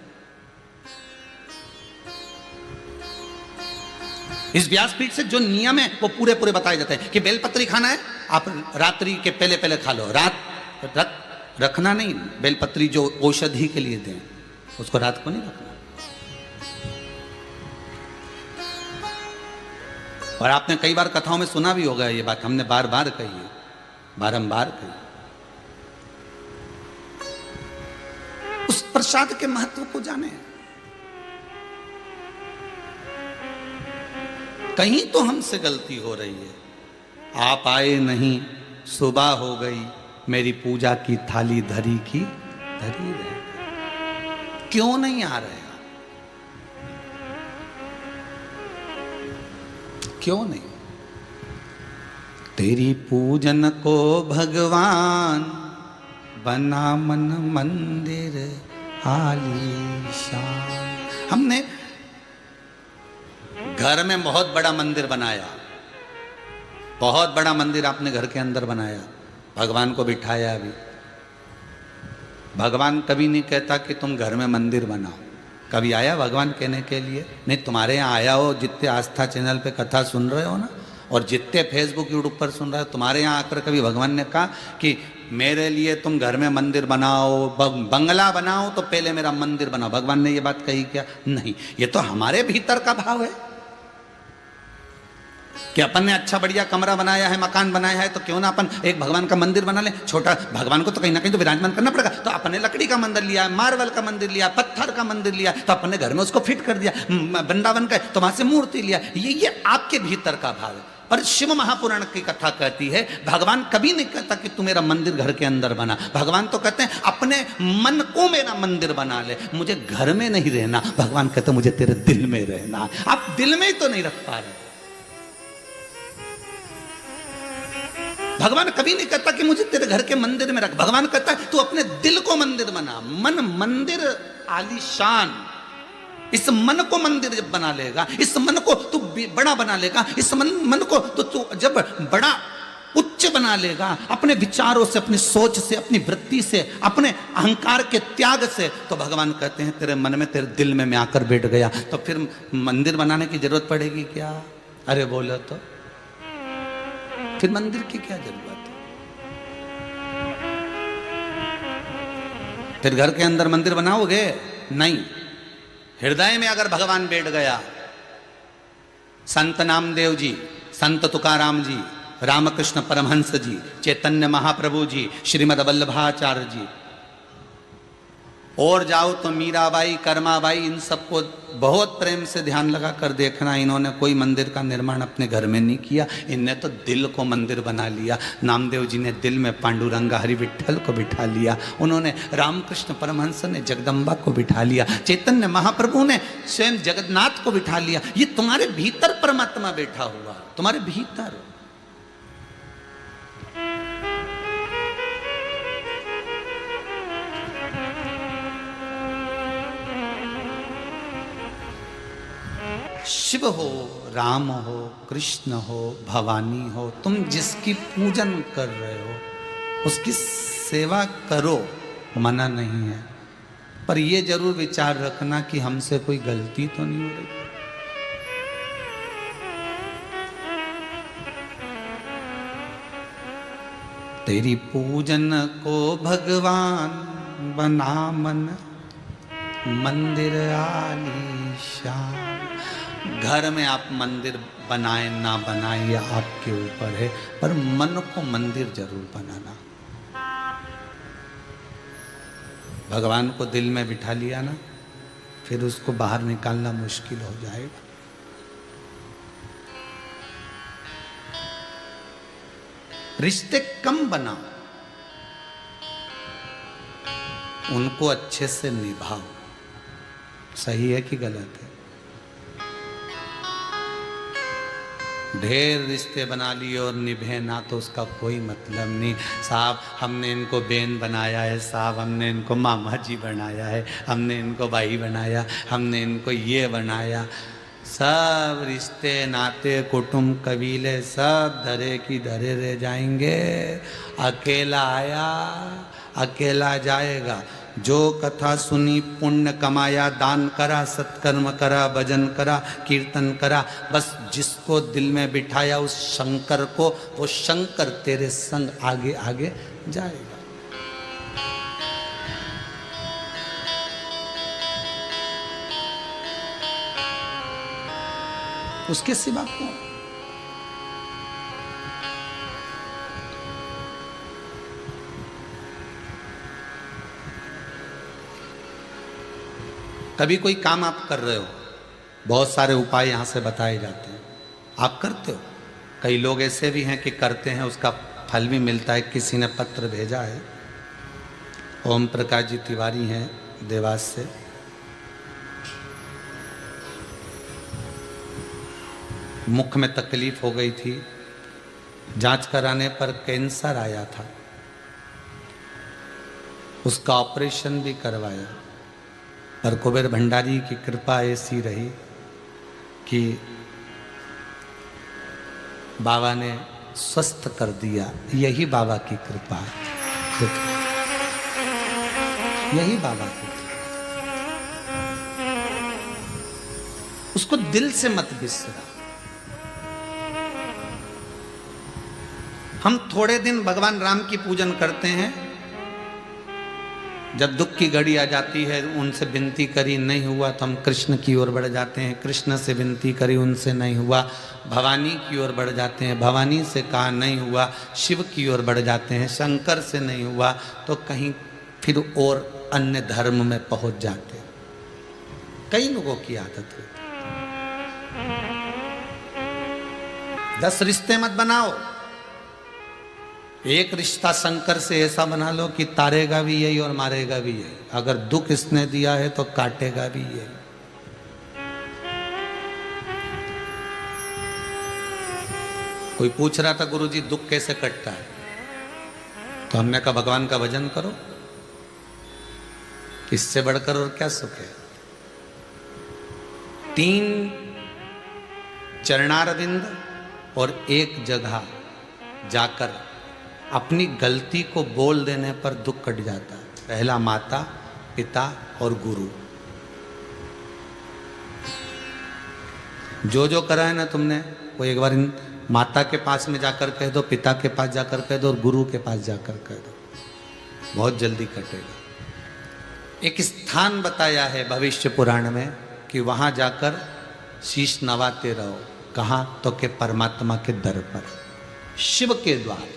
इस व्यासपीठ से जो नियम है वो पूरे पूरे बताए जाते हैं कि बेलपत्री खाना है, आप रात्रि के पहले पहले खा लो। रखना नहीं, बेलपत्री जो औषधि के लिए दें उसको रात को नहीं रखना। और आपने कई बार कथाओं में सुना भी होगा ये बात, हमने बार बार कही है, बारंबार कही। उस प्रसाद के महत्व को जाने। कहीं तो हमसे गलती हो रही है। आप आए नहीं, सुबह हो गई, मेरी पूजा की थाली धरी की धरी रह गई। क्यों नहीं आ रहे? क्यों नहीं? तेरी पूजन को भगवान बना मन मंदिर आलीशान। हमने घर में बहुत बड़ा मंदिर बनाया, बहुत बड़ा मंदिर आपने घर के अंदर बनाया, भगवान को बिठाया। अभी भगवान कभी नहीं कहता कि तुम घर में मंदिर बनाओ। कभी आया भगवान कहने के लिए? नहीं। तुम्हारे यहाँ आया हो, जितने आस्था चैनल पे कथा सुन रहे हो ना, और जितने फेसबुक यूट्यूब पर सुन रहे हो, तुम्हारे यहाँ आकर कभी भगवान ने कहा कि मेरे लिए तुम घर में मंदिर बनाओ, बंगला बनाओ तो पहले मेरा मंदिर बनाओ? भगवान ने ये बात कही क्या? नहीं। ये तो हमारे भीतर का भाव है कि अपन ने अच्छा बढ़िया कमरा बनाया है, मकान बनाया है, तो क्यों ना अपन एक भगवान का मंदिर बना ले। छोटा भगवान को तो कहीं ना कहीं तो विराजमान करना पड़ेगा। तो अपन ने लकड़ी का मंदिर लिया, मार्बल का मंदिर लिया, पत्थर का मंदिर लिया, तो अपन ने घर में उसको फिट कर दिया। वृंदावन का तो वहां से मूर्ति लिया। ये आपके भीतर का भाव है। पर शिव महापुराण की कथा कहती है भगवान कभी नहीं कहता कि तू मेरा मंदिर घर के अंदर बना। भगवान तो कहते हैं अपने मन को मेरा मंदिर बना ले, मुझे घर में नहीं रहना। भगवान कहते मुझे तेरे दिल में रहना। आप दिल में ही तो नहीं रख पा रहे। भगवान कभी नहीं कहता कि मुझे तेरे घर के मंदिर में रख। भगवान कहता है तू अपने दिल को मंदिर बना। मन मंदिर आलीशान। इस मन को मंदिर जब बना लेगा, इस मन को तू बड़ा बना लेगा, इस मन को तो तू जब बड़ा उच्च बना लेगा, अपने विचारों से, अपनी सोच से, अपनी वृत्ति से, अपने अहंकार के त्याग से, तो भगवान कहते हैं तेरे मन में, तेरे दिल में मैं आकर बैठ गया। तो फिर मंदिर बनाने की जरूरत पड़ेगी क्या? अरे बोलो तो फिर मंदिर की क्या जरूरत है? फिर घर के अंदर मंदिर बनाओगे? नहीं। हृदय में अगर भगवान बैठ गया, संत नामदेव जी, संत तुकाराम जी, रामकृष्ण परमहंस जी, चैतन्य महाप्रभु जी, श्रीमद वल्लभाचार्य जी, और जाओ तो मीराबाई, कर्माबाई, इन सबको बहुत प्रेम से ध्यान लगा कर देखना, इन्होंने कोई मंदिर का निर्माण अपने घर में नहीं किया। इनने तो दिल को मंदिर बना लिया। नामदेव जी ने दिल में पांडुरंगा हरि विठल को बिठा लिया। उन्होंने रामकृष्ण परमहंस ने जगदम्बा को बिठा लिया। चैतन्य महाप्रभु ने स्वयं जगन्नाथ को बिठा लिया। ये तुम्हारे भीतर परमात्मा बैठा हुआ, तुम्हारे भीतर। शिव हो, राम हो, कृष्ण हो, भवानी हो, तुम जिसकी पूजन कर रहे हो उसकी सेवा करो, मना नहीं है। पर यह जरूर विचार रखना कि हमसे कोई गलती तो नहीं हो रही। तेरी पूजन को भगवान बना मन मंदिर आलीशान। घर में आप मंदिर बनाए ना बनाए या आपके ऊपर है, पर मन को मंदिर जरूर बनाना। भगवान को दिल में बिठा लिया ना, फिर उसको बाहर निकालना मुश्किल हो जाएगा। रिश्ते कम बनाओ, उनको अच्छे से निभाओ। सही है कि गलत है? ढेर रिश्ते बना लिए और निभे ना तो उसका कोई मतलब नहीं। साहब हमने इनको बहन बनाया है, साहब हमने इनको मामा जी बनाया है, हमने इनको भाई बनाया, हमने इनको ये बनाया। सब रिश्ते नाते कुटुंब कबीले सब धरे की धरे रह जाएंगे। अकेला आया अकेला जाएगा। जो कथा सुनी पुण्य कमाया, दान करा, सत्कर्म करा, भजन करा, कीर्तन करा, बस जिसको दिल में बिठाया उस शंकर को, वो शंकर तेरे संग आगे आगे जाएगा। उसके सिवा कौन? कभी कोई काम आप कर रहे हो, बहुत सारे उपाय यहां से बताए जाते हैं, आप करते हो। कई लोग ऐसे भी हैं कि करते हैं, उसका फल भी मिलता है। किसी ने पत्र भेजा है, ओम प्रकाश जी तिवारी हैं देवास से, मुख में तकलीफ हो गई थी, जांच कराने पर कैंसर आया था, उसका ऑपरेशन भी करवाया, पर कुबेर भंडारी की कृपा ऐसी रही कि बाबा ने स्वस्थ कर दिया। यही बाबा की कृपा है, यही बाबा की कृपा। उसको दिल से मत बिसरा। हम थोड़े दिन भगवान राम की पूजन करते हैं, जब दुख की घड़ी आ जाती है, उनसे विनती करी नहीं हुआ तो हम कृष्ण की ओर बढ़ जाते हैं, कृष्ण से विनती करी उनसे नहीं हुआ, भवानी की ओर बढ़ जाते हैं, भवानी से कहा नहीं हुआ, शिव की ओर बढ़ जाते हैं, शंकर से नहीं हुआ तो कहीं फिर और अन्य धर्म में पहुंच जाते हैं। कई लोगों की आदत है। 10 रिश्ते मत बनाओ, एक रिश्ता शंकर से ऐसा बना लो कि तारेगा भी यही और मारेगा भी यही। अगर दुख इसने दिया है तो काटेगा भी यही। कोई पूछ रहा था गुरुजी दुख कैसे कटता है, तो हमने कहा भगवान का भजन करो, इससे बढ़कर और क्या सुख है। 3 चरणारविंद और एक जगह जाकर अपनी गलती को बोल देने पर दुख कट जाता है। पहला माता, पिता और गुरु। जो जो करा है ना तुमने, वो एक बार इन माता के पास में जाकर कह दो, पिता के पास जाकर कह दो और गुरु के पास जाकर कह दो, बहुत जल्दी कटेगा। एक स्थान बताया है भविष्य पुराण में कि वहां जाकर शीश नवाते रहो। कहां? तो के परमात्मा के दर पर, शिव के द्वार।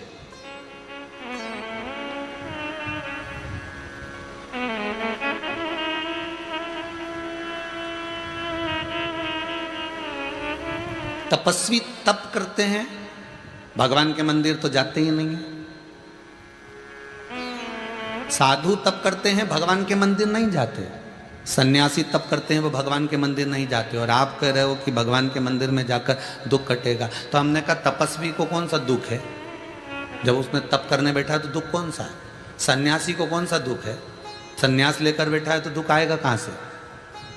तपस्वी तप करते हैं, भगवान के मंदिर तो जाते ही नहीं है। साधु तप करते हैं, भगवान के मंदिर नहीं जाते। सन्यासी तप करते हैं, वो भगवान के मंदिर नहीं जाते। और आप कह रहे हो कि भगवान के मंदिर में जाकर दुख कटेगा। तो हमने कहा तपस्वी को कौन सा दुख है? जब उसने तप करने बैठा है तो दुख कौन सा है? सन्यासी को कौन सा दुख है? सन्यास लेकर बैठा है तो दुख आएगा कहाँ से?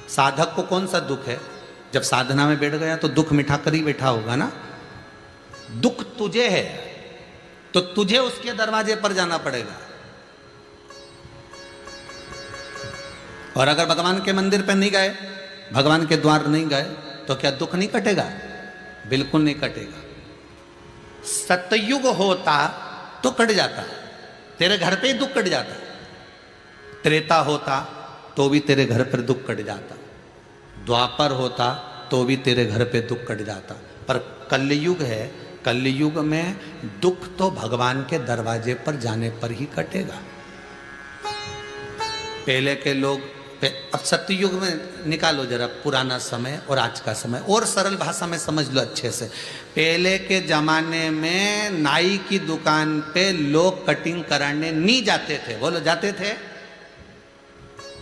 साधक को कौन सा दुख है? जब साधना में बैठ गया तो दुख मिठा कर ही बैठा होगा ना। दुख तुझे है तो तुझे उसके दरवाजे पर जाना पड़ेगा। और अगर भगवान के मंदिर पर नहीं गए, भगवान के द्वार नहीं गए, तो क्या दुख नहीं कटेगा? बिल्कुल नहीं कटेगा। सतयुग होता तो कट जाता, तेरे घर पे ही दुख कट जाता। त्रेता होता तो भी तेरे घर पर दुख कट जाता। द्वापर होता तो भी तेरे घर पे दुख कट जाता। पर कलयुग है, कलयुग में दुख तो भगवान के दरवाजे पर जाने पर ही कटेगा। पहले के लोग, अब सत्ययुग में निकालो जरा पुराना समय और आज का समय, और सरल भाषा में समझ लो अच्छे से। पहले के जमाने में नाई की दुकान पे लोग कटिंग कराने नहीं जाते थे। बोलो जाते थे?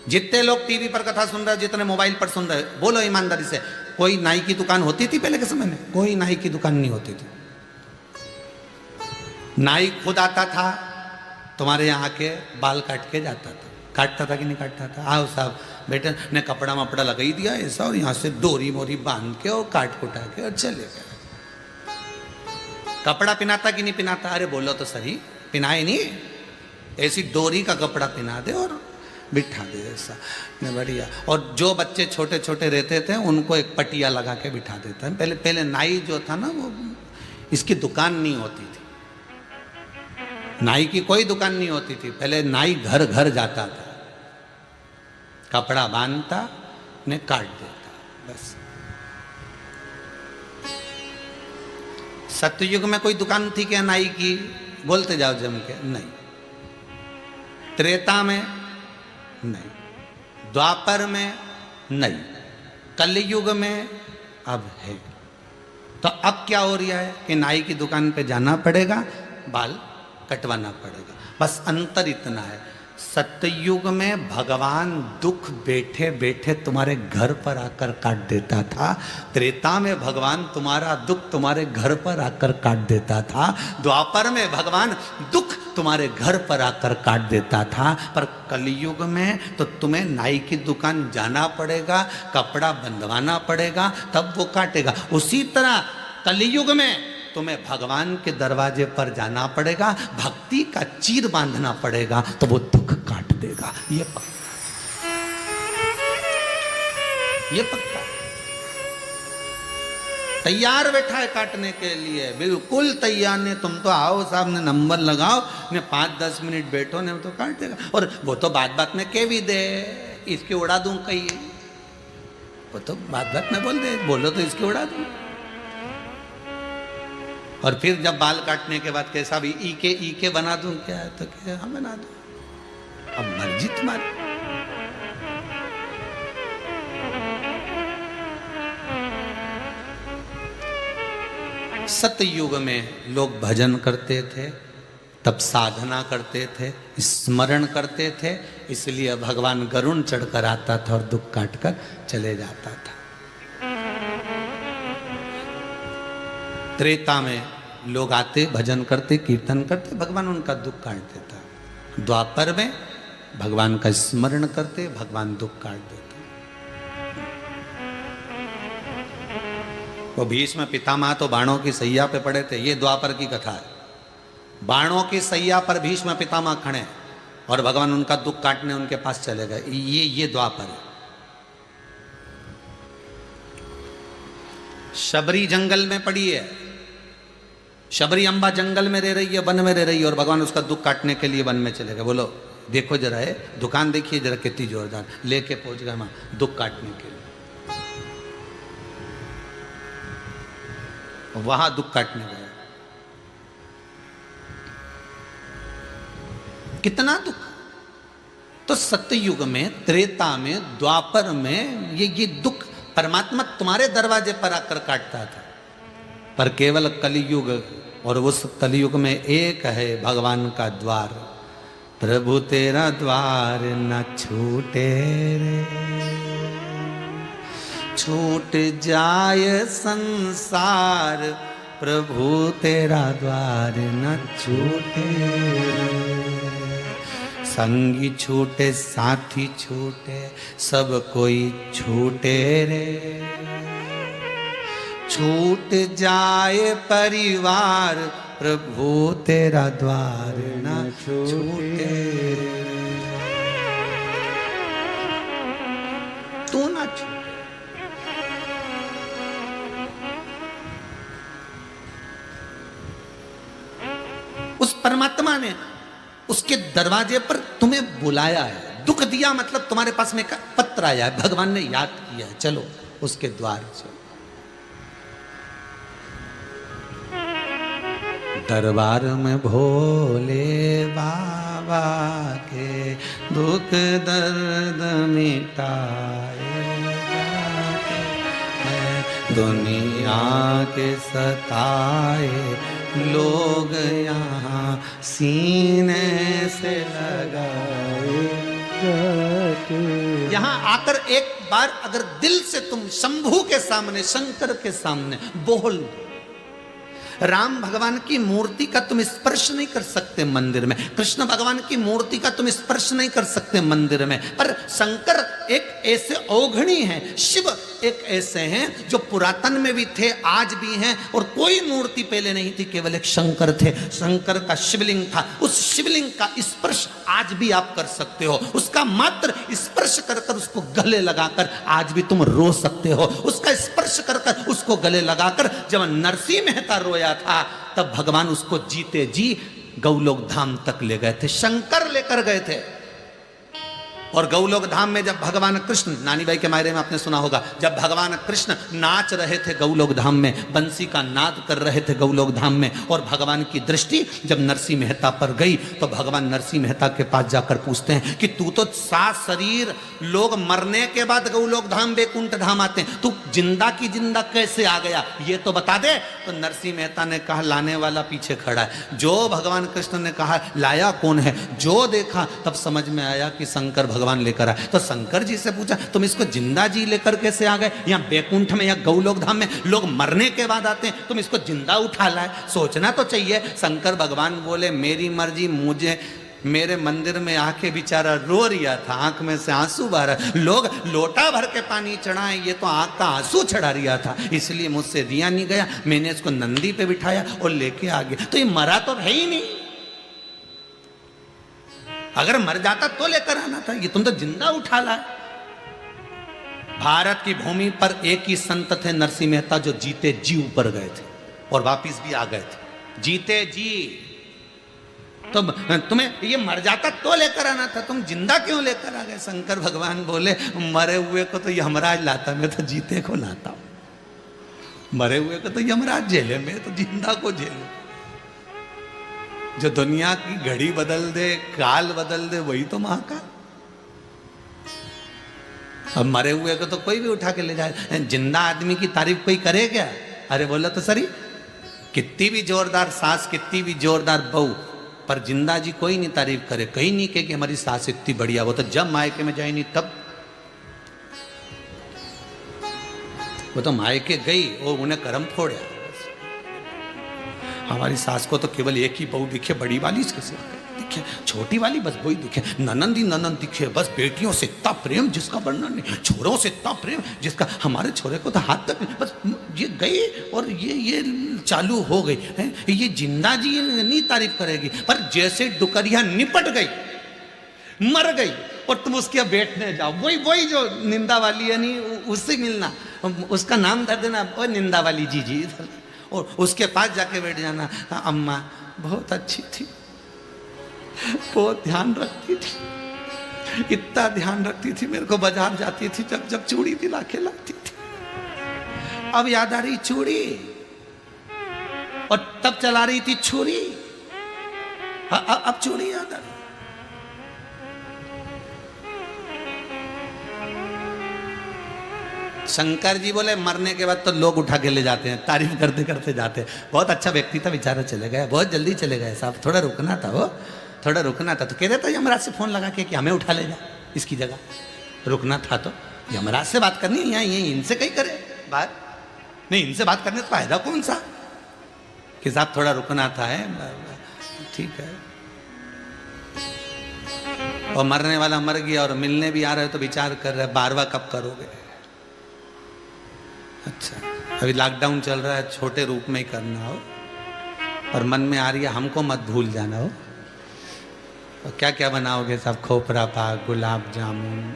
जितने लोग टीवी पर कथा सुन रहे हो, जितने मोबाइल पर सुन रहे हो, बोलो ईमानदारी से, कोई नाई की दुकान होती थी पहले के समय में? कोई नाई की दुकान नहीं होती थी। नाई खुद आता था, तुम्हारे यहाँ के बाल काट के जाता था। काटता था कि नहीं काटता था? आओ साहब बेटे ने कपड़ा वपड़ा लगा ही दिया ऐसा, और यहाँ से डोरी मोरी बांध के और काट कुटा के और चले गए। कपड़ा पिनाता कि नहीं पिनाता? अरे बोलो तो सही, पिनाए नहीं, ऐसी डोरी का कपड़ा पिना दे और बिठा दे ऐसा ने बढ़िया। और जो बच्चे छोटे छोटे रहते थे उनको एक पटिया लगा के बिठा देता है। पहले पहले नाई जो था ना, वो इसकी दुकान नहीं होती थी, नाई की कोई दुकान नहीं होती थी। पहले नाई घर घर जाता था, कपड़ा बांधता ने काट देता, बस। सतयुग में कोई दुकान थी क्या नाई की? बोलते जाओ जम के, नहीं। त्रेता में नहीं, द्वापर में नहीं, कलयुग में अब है। तो अब क्या हो रहा है कि नाई की दुकान पे जाना पड़ेगा, बाल कटवाना पड़ेगा, बस अंतर इतना है। सतयुग में भगवान दुख बैठे बैठे तुम्हारे घर पर आकर काट देता था, त्रेता में भगवान तुम्हारा दुख तुम्हारे घर पर आकर काट देता था, द्वापर में भगवान दुख तुम्हारे घर पर आकर काट देता था। पर कलयुग में तो तुम्हें नाई की दुकान जाना पड़ेगा, कपड़ा बंधवाना पड़ेगा, तब वो काटेगा। उसी तरह कलयुग में तुम्हें भगवान के दरवाजे पर जाना पड़ेगा, भक्ति का चीर बांधना पड़ेगा, तो वो दुख काट देगा। ये पक्का, ये पक्का। तैयार बैठा है काटने के लिए, बिल्कुल तैयार। ने तुम तो आओ साहब ने नंबर लगाओ ने 5-10 मिनट बैठो ने तो काट देगा। और वो तो बात बात में कह भी दे, इसके उड़ा दूं कहीं, वो तो बात बात में बोल दे, बोलो तो इसके उड़ा दूं। और फिर जब बाल काटने के बाद कैसा भी ईके बना दूं क्या, तो क्या हाँ बना दूं, अब मर्जी तुम्हारी। सतयुग में लोग भजन करते थे, तब साधना करते थे, स्मरण करते थे, इसलिए भगवान गरुण चढ़कर आता था और दुख काटकर चले जाता था। त्रेता में लोग आते, भजन करते, कीर्तन करते, भगवान उनका दुख काट देता। द्वापर में भगवान का स्मरण करते, भगवान दुख काट देता। वो भीष्म पितामह तो बाणों की सैया पे पड़े थे, ये द्वापर की कथा है। बाणों की सैया पर भीष्म पितामह खड़े और भगवान उनका दुख काटने उनके पास चले गए, ये द्वापर है। शबरी जंगल में पड़ी है, शबरी अम्बा जंगल में रह रही है, वन में रह रही है, और भगवान उसका दुख काटने के लिए वन में चले गए। बोलो देखो जरा, है दुकान देखिए जरा कितनी जोरदार, लेके पहुंच गए वहां दुख काटने के लिए, वहां दुख काटने गए। कितना दुख। तो सतयुग में, त्रेता में, द्वापर में ये दुख परमात्मा तुम्हारे दरवाजे पर आकर काटता था। पर केवल कलयुग, और उस कलयुग में एक है भगवान का द्वार, प्रभु तेरा द्वार न छूटे रे, छूट जाए संसार, प्रभु तेरा द्वार न छूटे रे। संगी छूटे साथी छूटे, सब कोई छूटे रे, छूट जाए परिवार, प्रभु तेरा द्वार न छूटे रे। तू ना छूटे। उस परमात्मा ने उसके दरवाजे पर तुम्हें बुलाया है, दुख दिया मतलब तुम्हारे पास में का पत्र आया है, भगवान ने याद किया है, चलो उसके द्वार चलो। दरबार में भोले बाबा के दुख दर्द मिटाए जाते, दुनिया के सताए लोग यहाँ सीने से लगाए जाते। यहाँ आकर एक बार अगर दिल से तुम शंभू के सामने, शंकर के सामने बोल, राम भगवान की मूर्ति का तुम स्पर्श नहीं कर सकते मंदिर में, कृष्ण भगवान की मूर्ति का तुम स्पर्श नहीं कर सकते मंदिर में, पर शंकर एक ऐसे अवगणी हैं, शिव एक ऐसे हैं जो पुरातन में भी थे, आज भी हैं, और कोई मूर्ति पहले नहीं थी, केवल एक शंकर थे। शंकर का शिवलिंग था, उस शिवलिंग का स्पर्श आज भी आप कर सकते हो, उसका मात्र स्पर्श कर कर उसको गले लगाकर आज भी तुम रो सकते हो, उसका स्पर्श कर कर उसको गले लगाकर। जब नरसिंह मेहता रोया था तब भगवान उसको जीते जी गौलोक धाम तक ले गए थे, शंकर लेकर गए थे। और गौलोक धाम में जब भगवान कृष्ण, नानी भाई के मायरे में आपने सुना होगा, जब भगवान कृष्ण नाच रहे थे गौलोक धाम में, बंसी का नाद कर रहे थे गौलोक धाम में, और भगवान की दृष्टि जब नरसिंह मेहता पर गई तो भगवान नरसिंह मेहता के पास जाकर पूछते हैं कि तू तो 7 शरीर, लोग मरने के बाद गौलोक धाम वैकुंठ धाम आते हैं, तू जिंदा की जिंदा कैसे आ गया, ये तो बता दे। तो नरसिंह मेहता ने कहा लाने वाला पीछे खड़ा है। जो भगवान कृष्ण ने कहा लाया कौन है, जो देखा तब समझ में आया कि शंकर भगवान लेकर आए। तो शंकर जी से पूछा तुम इसको जिंदा जी लेकर कैसे आ गए, यहाँ बैकुंठ में या गौलोक धाम में लोग मरने के बाद आते हैं, तुम इसको जिंदा उठा लाए, सोचना तो चाहिए। शंकर भगवान बोले मेरी मर्जी, मुझे मेरे मंदिर में आके बेचारा रो रिया था, आंख में से आंसू बह रहा, लोग लोटा भर के पानी चढ़ाए, ये तो आंख का आंसू चढ़ा रिया था, इसलिए मुझसे दिया नहीं गया, मैंने इसको नंदी पे बिठाया और लेके आ गया। तो ये मरा तो है ही नहीं, अगर मर जाता तो लेकर आना था, ये तुम तो जिंदा उठा ला। भारत की भूमि पर एक ही संत थे नरसिंह मेहता जो जीते जी ऊपर गए थे और वापिस भी आ गए थे, जीते जी। तो तुम्हें ये मर जाता तो लेकर आना था, तुम जिंदा क्यों लेकर आ गए। शंकर भगवान बोले मरे हुए को तो यमराज लाता, मैं तो जीते को लाता हूं। मरे हुए को तो यमराज जेले में, तो जिंदा को जेले। जो दुनिया की घड़ी बदल दे, काल बदल दे, वही तो महाकाल। अब मरे हुए को तो कोई भी उठा के ले जाए, जिंदा आदमी की तारीफ कोई करे क्या। अरे बोला तो सरी, कितनी भी जोरदार सास, कितनी भी जोरदार बहू, पर जिंदा जी कोई नहीं तारीफ करे, कहीं नहीं कहे कि हमारी सास इतनी बढ़िया। वो तो जब मायके में जाए नहीं तब, वो तो मायके गई और उन्हें कर्म फोड़ा। हमारी सास को तो केवल एक ही बहू दिखे, बड़ी वाली इसके सिवा दिखे, छोटी वाली बस वही दिखे, ननंद ही ननंद दिखे, बस बेटियों से इतना प्रेम जिसका वर्णन नहीं, छोरों से इतना प्रेम जिसका, हमारे छोरे को तो हाथ तक बस ये गई और ये चालू हो गई है। ये जिंदा जी नहीं तारीफ करेगी, पर जैसे डुकरिया निपट गई, मर गई, और तुम उसके बैठने जाओ, वही जो निंदा वाली है नहीं, उससे मिलना, उसका नाम धर देना, वो निंदा वाली जी जी, और उसके पास जाके बैठ जाना, अम्मा बहुत अच्छी थी, बहुत ध्यान रखती थी, इतना ध्यान रखती थी, मेरे को बाजार जाती थी जब जब चूड़ी दिला के लाती थी, अब याद आ रही चूड़ी, और तब चला रही थी छुरी, अब चूड़ी याद आ रही। शंकर जी बोले मरने के बाद तो लोग उठा के ले जाते हैं, तारीफ करते करते जाते हैं। बहुत अच्छा व्यक्ति था, बेचारा चले गए, बहुत जल्दी चले गए साहब, थोड़ा रुकना था, वो थोड़ा रुकना था। तो कह देता यमराज से फोन लगा के कि हमें उठा ले जा, इसकी जगह रुकना था तो यमराज से बात करनी है, यहाँ ये इनसे कहीं करे बात नहीं, इनसे बात करने से फायदा कौन सा, कि साहब थोड़ा रुकना था, है ठीक है। और मरने वाला मर गया और मिलने भी आ रहे हो तो विचार कर रहे 12वां कब करोगे। अच्छा, अभी लॉकडाउन चल रहा है, छोटे रूप में ही करना हो, और मन में आ रही है हमको मत भूल जाना हो। और क्या क्या बनाओगे साहब, खोपरा पाक, गुलाब जामुन,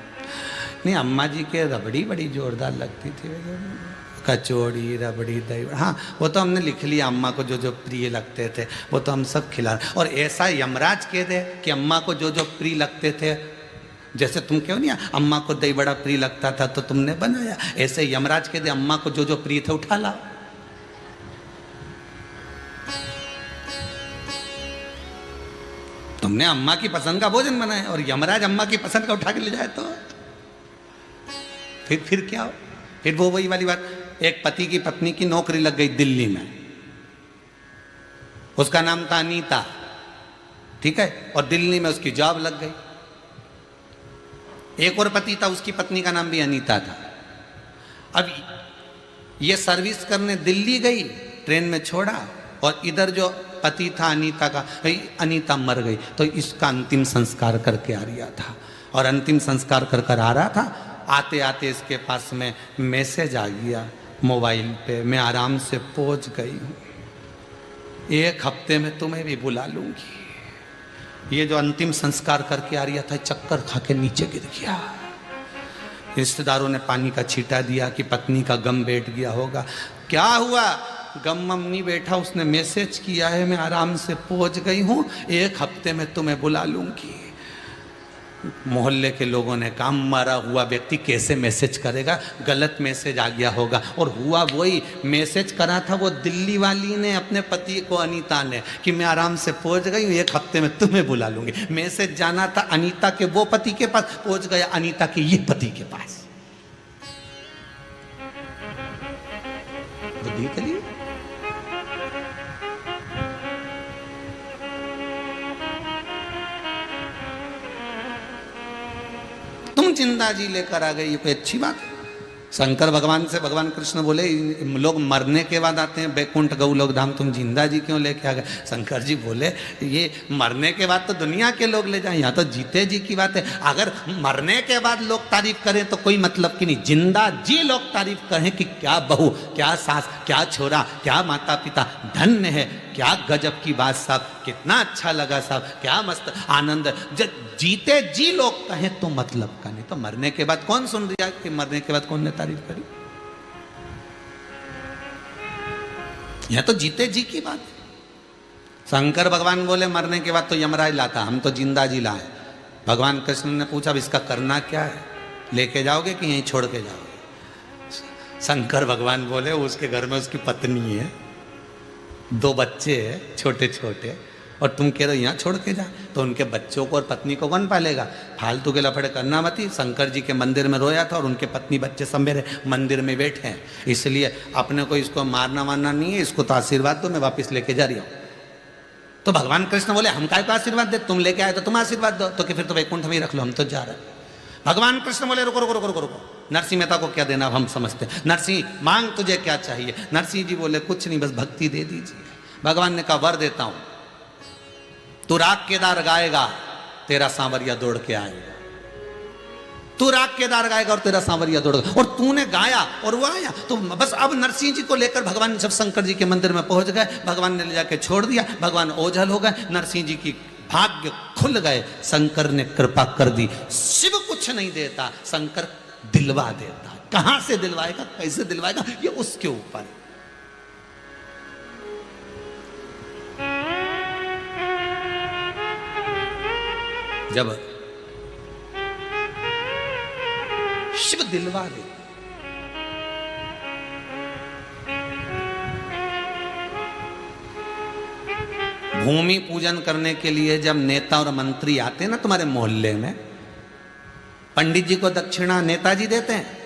नहीं अम्मा जी के रबड़ी बड़ी जोरदार लगती थी, कचौड़ी, रबड़ी, दही, हाँ वो तो हमने लिख लिया, अम्मा को जो जो प्रिय लगते थे वो तो हम सब खिला। और ऐसा यमराज कह दे कि अम्मा को जो जो प्रिय लगते थे, जैसे तुम क्यों नहीं अम्मा को दही बड़ा प्रिय लगता था तो तुमने बनाया, ऐसे यमराज कह दे अम्मा को जो जो प्रिय थे उठा लाओ। तुमने अम्मा की पसंद का भोजन बनाया और यमराज अम्मा की पसंद का उठा के ले जाए तो फिर क्या हो। फिर वो वही वाली बात, एक पति की पत्नी की नौकरी लग गई दिल्ली में, उसका नाम था अनीता, ठीक है, और दिल्ली में उसकी जॉब लग गई। एक और पति था, उसकी पत्नी का नाम भी अनीता था। अब ये सर्विस करने दिल्ली गई, ट्रेन में छोड़ा, और इधर जो पति था अनीता का, अनीता मर गई तो इसका अंतिम संस्कार करके आ रहा था। और अंतिम संस्कार कर कर आ रहा था। आते आते इसके पास में मैसेज आ गया मोबाइल पे, मैं आराम से पहुंच गई हूँ, 1 हफ्ते में तुम्हें भी बुला लूंगी। ये जो अंतिम संस्कार करके आ रहा था चक्कर खा के नीचे गिर गया। रिश्तेदारों ने पानी का छींटा दिया कि पत्नी का गम बैठ गया होगा। क्या हुआ? गम मम नहीं बैठा, उसने मैसेज किया है मैं आराम से पहुंच गई हूँ, 1 हफ्ते में तुम्हें बुला लूंगी। मोहल्ले के लोगों ने कहा मरा हुआ व्यक्ति कैसे मैसेज करेगा, गलत मैसेज आ गया होगा। और हुआ वही, मैसेज करा था वो दिल्ली वाली ने अपने पति को, अनीता ने, कि मैं आराम से पहुंच गई हूँ, 1 हफ्ते में तुम्हें बुला लूंगी। मैसेज जाना था अनीता के वो पति के पास, पहुंच गया अनीता के ये पति के पास। बुद्धि के लिए तुम जिंदा जी लेकर आ गई, ये कोई अच्छी बात है? शंकर भगवान से भगवान कृष्ण बोले लोग मरने के बाद आते हैं बैकुंठ गौलोक धाम, तुम जिंदा जी क्यों लेके आ गए? शंकर जी बोले ये मरने के बाद तो दुनिया के लोग ले जाएं, यहाँ तो जीते जी की बात है। अगर मरने के बाद लोग तारीफ करें तो कोई मतलब की नहीं, जिंदा जी लोग तारीफ करें कि क्या बहू, क्या सास, क्या छोरा, क्या माता पिता, धन्य है, क्या गजब की बात साहब, कितना अच्छा लगा साहब, क्या मस्त आनंद। जब जीते जी लोग कहें तो मतलब का, नहीं तो मरने के बाद कौन सुन रहा है कि मरने के बाद कौन ने तारीफ करी? यह तो जीते जी की बात है। शंकर भगवान बोले मरने के बाद तो यमराज लाता, हम तो जिंदा जी लाए। भगवान कृष्ण ने पूछा इसका करना क्या है, लेके जाओगे कि यहीं छोड़ के जाओगे? शंकर भगवान बोले उसके घर में उसकी पत्नी है, 2 बच्चे हैं छोटे छोटे, और तुम कह रहे हो यहाँ छोड़ के जा, तो उनके बच्चों को और पत्नी को कौन पालेगा? फालतू के लफड़े करना मत ही। शंकर जी के मंदिर में रोया था और उनके पत्नी बच्चे सब मेरे मंदिर में बैठे हैं, इसलिए अपने को इसको मारना वारना नहीं है, इसको तो आशीर्वाद दो, मैं वापस लेके जा रही हूँ। तो भगवान कृष्ण बोले हम काय को आशीर्वाद दे, तुम लेके आए तो तुम आशीर्वाद दो, तो कि फिर तो वैकुंठ में ही रख लो, हम तो जा रहे हैं। भगवान कृष्ण बोले रुको रुको रुको रुको रुको, नरसिंह मेहता को क्या देना हम समझते हैं। नरसिंह मांग तुझे क्या चाहिए? नरसिंह जी बोले कुछ नहीं, बस भक्ति दे दीजिए। भगवान ने कहा वर देता हूं, तू राग केदार गाएगा, तेरा सांवरिया दौड़ के आएगा। तू राग केदार गाएगा और तेरा सांवरिया दौड़ेगा, और तूने गाया और वो आया। तो बस अब नरसिंह जी को लेकर भगवान जब शंकर जी के मंदिर में पहुंच गए, भगवान ने ले जाके छोड़ दिया, भगवान ओझल हो गए, नरसिंह जी की भाग्य खुल गए, शंकर ने कृपा कर दी। शिव कुछ नहीं देता, शंकर दिलवा देता। कहां से दिलवाएगा, कैसे दिलवाएगा, ये उसके ऊपर है। जब शिव दिलवा दे, भूमि पूजन करने के लिए जब नेता और मंत्री आते हैं ना तुम्हारे मोहल्ले में, पंडित जी को दक्षिणा नेताजी देते हैं?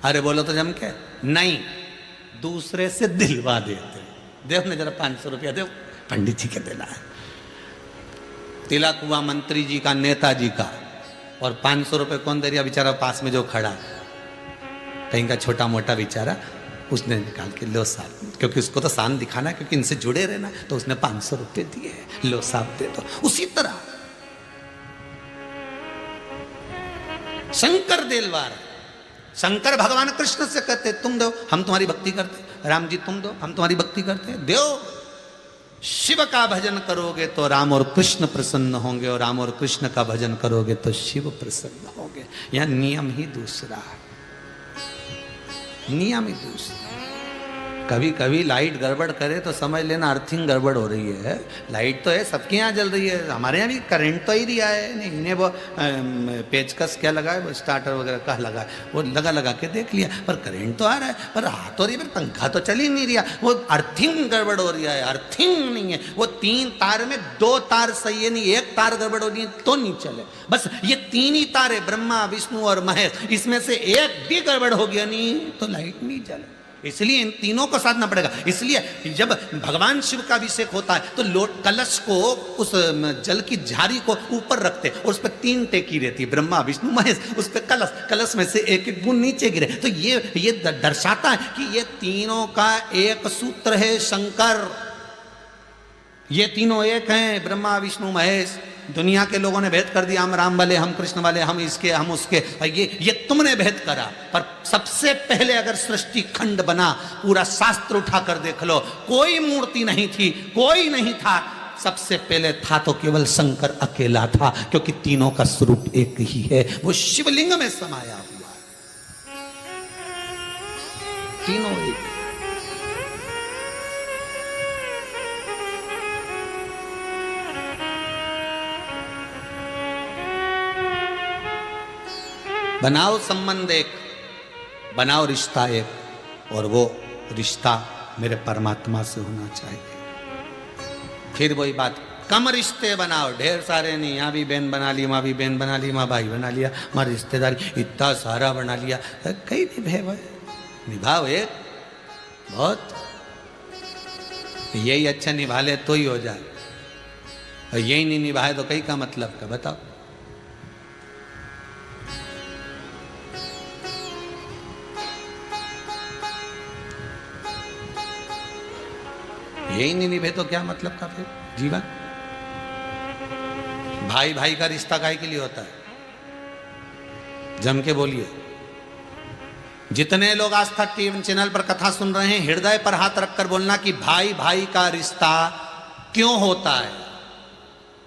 अरे बोलो तो जम के नहीं, दूसरे से दिलवा देते हैं। देव ने जरा 500 रुपया दो, पंडित जी के देना है। तिलक हुआ मंत्री जी का, नेताजी का, और 500 रुपये कौन दे रहा? बेचारा पास में जो खड़ा, कहीं का छोटा मोटा बेचारा, उसने निकाल के लो साहब, क्योंकि उसको तो शान दिखाना, क्योंकि इनसे जुड़े रहना, तो उसने 500 रुपये दिए, लो साहब दे दो। उसी तरह शंकर दिलवार, शंकर भगवान कृष्ण से कहते तुम दो हम तुम्हारी भक्ति करते, राम जी तुम दो हम तुम्हारी भक्ति करते, दो। शिव का भजन करोगे तो राम और कृष्ण प्रसन्न होंगे, और राम और कृष्ण का भजन करोगे तो शिव प्रसन्न होंगे। यह नियम ही दूसरा है, नियम ही दूसरा। कभी कभी लाइट गड़बड़ करे तो समझ लेना अर्थिंग गड़बड़ हो रही है। लाइट तो है, सबके यहाँ जल रही है, हमारे यहाँ भी करंट तो ही दिया है नहीं, इन्हें वो पेचकस क्या लगा है, वो स्टार्टर वगैरह का लगा है, वो लगा के देख लिया, पर करंट तो आ रहा है, पर हाथ हो रही है, पर पंखा तो चल ही नहीं रहा, वो अर्थिंग गड़बड़ हो रही है। अर्थिंग नहीं है, वो 3 तार में 2 तार सही है, नहीं 1 तार गड़बड़ हो रही है तो नहीं चले। बस ये 3 ही तार है, ब्रह्मा विष्णु और महेश, इसमें से एक भी गड़बड़ हो गया नहीं तो लाइट नहीं चले। इसलिए इन तीनों को साधना पड़ेगा। इसलिए जब भगवान शिव का अभिषेक होता है तो कलश को, उस जल की झारी को ऊपर रखते और उस पर 3 टेकी रहती है, ब्रह्मा विष्णु महेश, उस पर कलश में से एक एक बूंद नीचे गिरे। तो ये दर्शाता है कि ये तीनों का एक सूत्र है शंकर, ये तीनों एक हैं, ब्रह्मा विष्णु महेश। दुनिया के लोगों ने भेद कर दिया, हम राम वाले, हम कृष्ण वाले, हम इसके, हम उसके, ये तुमने भेद करा। पर सबसे पहले अगर सृष्टि खंड बना, पूरा शास्त्र उठा कर देख लो, कोई मूर्ति नहीं थी, कोई नहीं था। सबसे पहले था तो केवल शंकर अकेला था, क्योंकि तीनों का स्वरूप एक ही है, वो शिवलिंग में समाया हुआ, तीनों एक। बनाओ संबंध एक, बनाओ रिश्ता एक, और वो रिश्ता मेरे परमात्मा से होना चाहिए। फिर वही बात, कम रिश्ते बनाओ, ढेर सारे नहीं, यहाँ भी बहन बना ली, वहाँ भी बहन बना ली, वहाँ भाई बना लिया, वहाँ रिश्तेदारी इतना सारा बना लिया, कहीं निभाओ, निभाओ एक बहुत, यही अच्छा निभा ले तो ही हो जाए, और यही नहीं निभाए तो कहीं का मतलब का बताओ। यही नहीं निभे तो क्या मतलब का फिर जीवन। भाई भाई का रिश्ता काहे के लिए होता है, जम के बोलिए। जितने लोग आस्था टीवी चैनल पर कथा सुन रहे हैं, हृदय पर हाथ रखकर बोलना कि भाई भाई का रिश्ता क्यों होता है,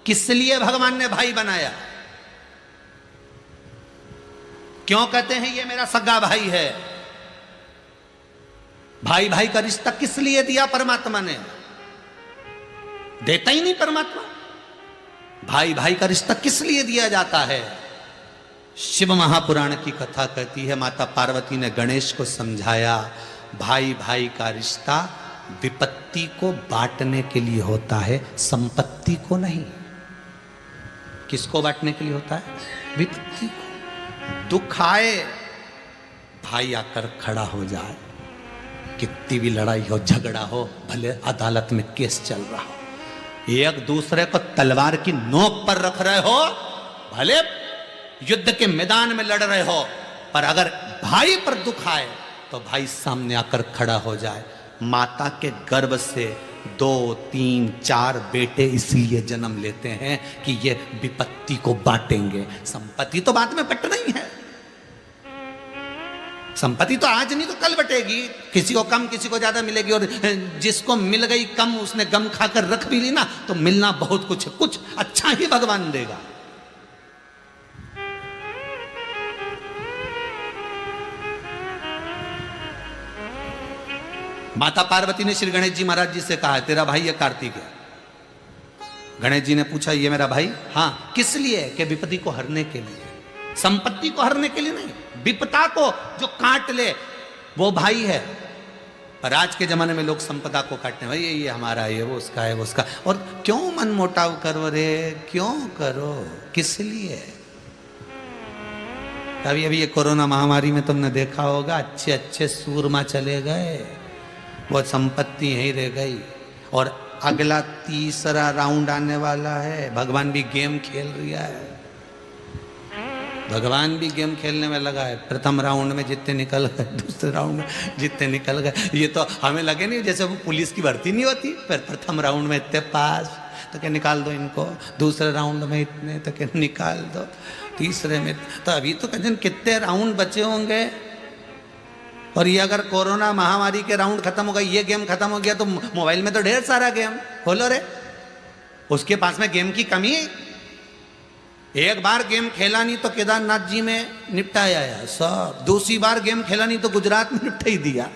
किस लिए भगवान ने भाई बनाया, क्यों कहते हैं ये मेरा सगा भाई है। भाई भाई का रिश्ता किस लिए दिया परमात्मा ने, देता ही नहीं परमात्मा। भाई भाई का रिश्ता किस लिए दिया जाता है। शिव महापुराण की कथा कहती है, माता पार्वती ने गणेश को समझाया, भाई भाई का रिश्ता विपत्ति को बांटने के लिए होता है, संपत्ति को नहीं। किसको बांटने के लिए होता है, विपत्ति को। दुख आए भाई आकर खड़ा हो जाए, कितनी भी लड़ाई हो, झगड़ा हो, भले अदालत में केस चल रहा हो, एक दूसरे को तलवार की नोक पर रख रहे हो, भले युद्ध के मैदान में लड़ रहे हो, पर अगर भाई पर दुख आए तो भाई सामने आकर खड़ा हो जाए। माता के गर्भ से 2, 3, 4 बेटे इसलिए जन्म लेते हैं कि ये विपत्ति को बांटेंगे। संपत्ति तो बाद में बटना ही है, संपत्ति तो आज नहीं तो कल बटेगी, किसी को कम किसी को ज्यादा मिलेगी, और जिसको मिल गई कम उसने गम खाकर रख भी ली ना, तो मिलना बहुत कुछ है, कुछ अच्छा ही भगवान देगा। माता पार्वती ने श्री गणेश जी महाराज जी से कहा, तेरा भाई है कार्तिक है। गणेश जी ने पूछा, ये मेरा भाई? हाँ। किस लिए? कि विपत्ति को हरने के लिए, संपत्ति को हरने के लिए नहीं, विपदा को जो काट ले वो भाई है। पर आज के जमाने में लोग संपदा को काटने, भाई ये हमारा है, वो उसका है, वो उसका। और क्यों मन मोटाव करो रे, क्यों करो, किस लिए? अभी अभी ये कोरोना महामारी में तुमने देखा होगा, अच्छे अच्छे सूरमा चले गए, वो संपत्ति यहीं रह गई। और अगला तीसरा राउंड आने वाला है, भगवान भी गेम खेल रहा है, भगवान भी गेम खेलने में लगा है। प्रथम राउंड में जितने निकल गए, दूसरे राउंड में जितने निकल गए, ये तो हमें लगे नहीं जैसे वो पुलिस की भर्ती नहीं होती, पर प्रथम राउंड में इतने पास तो क्या निकाल दो इनको, दूसरे राउंड में इतने तो क्या निकाल दो, तीसरे में तो अभी तो कजन कितने राउंड बचे होंगे। और ये अगर कोरोना महामारी के राउंड खत्म हो गए, ये गेम खत्म हो गया, तो मोबाइल में तो ढेर सारा गेम खोलो रे, उसके पास में गेम की कमी है। एक बार गेम खेला नहीं तो केदारनाथ जी में निपटाया सब, दूसरी बार गेम खेला नहीं तो गुजरात में निपटा ही दिया,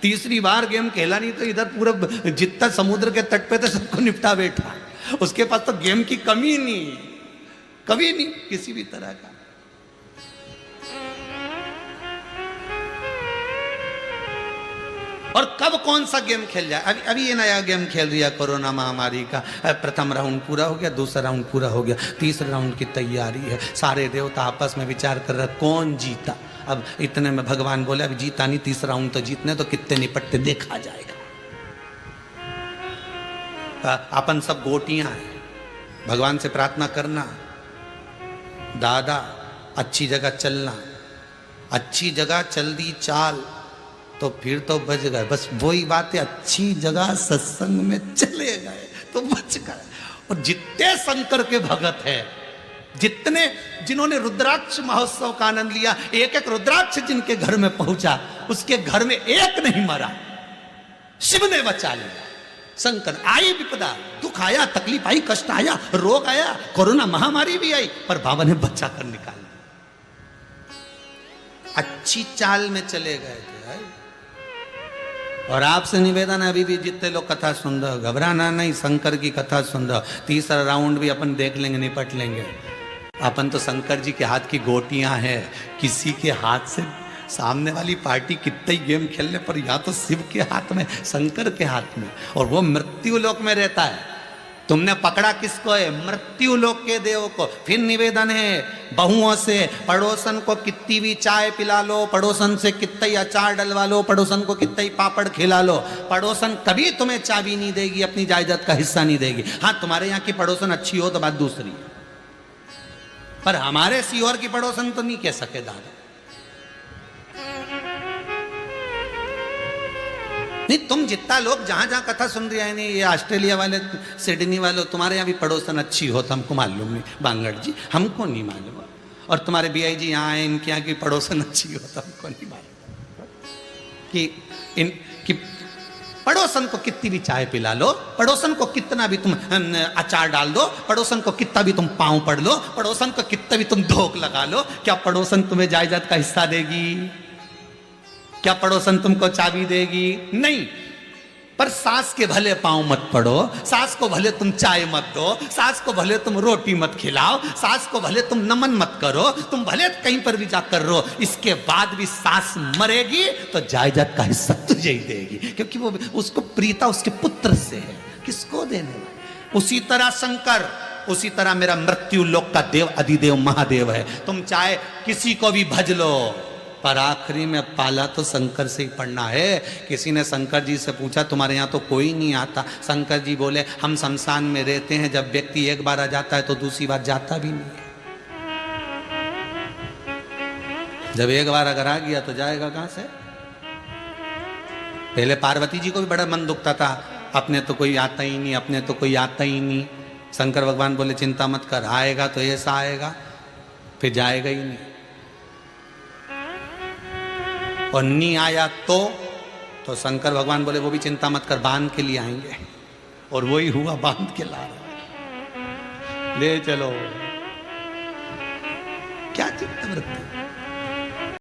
तीसरी बार गेम खेला नहीं तो इधर पूरा जितना समुद्र के तट पे थे सबको निपटा बैठा। उसके पास तो गेम की कमी नहीं, कभी नहीं किसी भी तरह का। और कब कौन सा गेम खेल जाए, अभी अभी ये नया गेम खेल रही है कोरोना महामारी का। प्रथम राउंड पूरा हो गया, दूसरा राउंड पूरा हो गया, तीसरे राउंड की तैयारी है। सारे देवता आपस में विचार कर रहे कौन जीता। अब इतने में भगवान बोले अभी जीता नहीं, तीसरा राउंड तो जीतने, तो कितने निपटते देखा जाएगा। अपन सब गोटियां हैं, भगवान से प्रार्थना करना, दादा अच्छी जगह चलना, अच्छी जगह चल दी चाल तो फिर तो बच गए। बस वही बात है, अच्छी जगह सत्संग में चले गए तो बच गए। और जितने शंकर के भगत है, जितने जिन्होंने रुद्राक्ष महोत्सव का आनंद लिया, एक एक रुद्राक्ष जिनके घर में पहुंचा, उसके घर में एक नहीं मरा, शिव ने बचा लिया। शंकर, आई विपदा, दुख आया, तकलीफ आई, कष्ट आया, रोग आया, कोरोना महामारी भी आई, पर बाबा ने बचा कर निकाल लिया। अच्छी चाल में चले गए थे। और आपसे निवेदन है, अभी भी जितने लोग कथा सुन रहे हो, घबराना नहीं, शंकर की कथा सुन रहे हो, तीसरा राउंड भी अपन देख लेंगे, निपट लेंगे। अपन तो शंकर जी के हाथ की गोटियां हैं, किसी के हाथ से सामने वाली पार्टी कितने ही गेम खेलने पर या तो शिव के हाथ में, शंकर के हाथ में, और वो मृत्यु लोक में रहता है। तुमने पकड़ा किसको है? मृत्यु लोक के देव को। फिर निवेदन है बहुओं से, पड़ोसन को कितनी भी चाय पिला लो, पड़ोसन से कितना ही अचार डलवा लो, पड़ोसन को कितना ही पापड़ खिला लो, पड़ोसन कभी तुम्हें चाबी नहीं देगी, अपनी जायदाद का हिस्सा नहीं देगी। हाँ, तुम्हारे यहाँ की पड़ोसन अच्छी हो तो बात दूसरी है, पर हमारे सीहोर की पड़ोसन तो नहीं कह सके दादा। नहीं, तुम जितना लोग जहां जहां कथा सुन रहे हैं, नहीं ये ऑस्ट्रेलिया वाले, सिडनी वाले, तुम्हारे यहाँ भी पड़ोसन अच्छी हो तो हमको मालूम नहीं, बांगड़ जी हमको नहीं मालूम, और तुम्हारे बीआई जी यहाँ आए, इनके यहाँ की पड़ोसन अच्छी हो तो हमको नहीं मालूम कि पड़ोसन को कितनी भी चाय पिला लो, पड़ोसन को कितना भी तुम अचार डाल दो, पड़ोसन को कितना भी तुम पांव पड़ लो, पड़ोसन को कितना भी तुम धोख लगा लो, क्या पड़ोसन तुम्हें जायदाद का हिस्सा देगी? क्या पड़ोसन तुमको चाबी देगी? नहीं। पर सास के भले पांव मत पड़ो, सास को भले तुम चाय मत दो, सास को भले तुम रोटी मत खिलाओ, सास को भले तुम नमन मत करो, तुम भले कहीं पर भी जाकर रो, इसके बाद भी सास मरेगी तो जायदाद का हिस्सा तुझे ही देगी, क्योंकि वो उसको प्रीता उसके पुत्र से है, किसको देने? उसी तरह शंकर, उसी तरह मेरा मृत्यु लोक का देव अधिदेव महादेव है। तुम चाहे किसी को भी भज लो, पर आखिरी में पाला तो शंकर से ही पड़ना है। किसी ने शंकर जी से पूछा, तुम्हारे यहाँ तो कोई नहीं आता? शंकर जी बोले, हम शमशान में रहते हैं, जब व्यक्ति एक बार आ जाता है तो दूसरी बार जाता भी नहीं। जब एक बार अगर आ गया तो जाएगा कहां से? पहले पार्वती जी को भी बड़ा मन दुखता था, अपने तो कोई आता ही नहीं, अपने तो कोई आता ही नहीं। शंकर भगवान बोले, चिंता मत कर, आएगा तो ऐसा आएगा, फिर जाएगा ही नहीं। और नहीं आया तो शंकर भगवान बोले, वो भी चिंता मत कर, बांध के लिए आएंगे। और वही हुआ, बांध के ला रहे, ले चलो। क्या चिंता वृत्ति?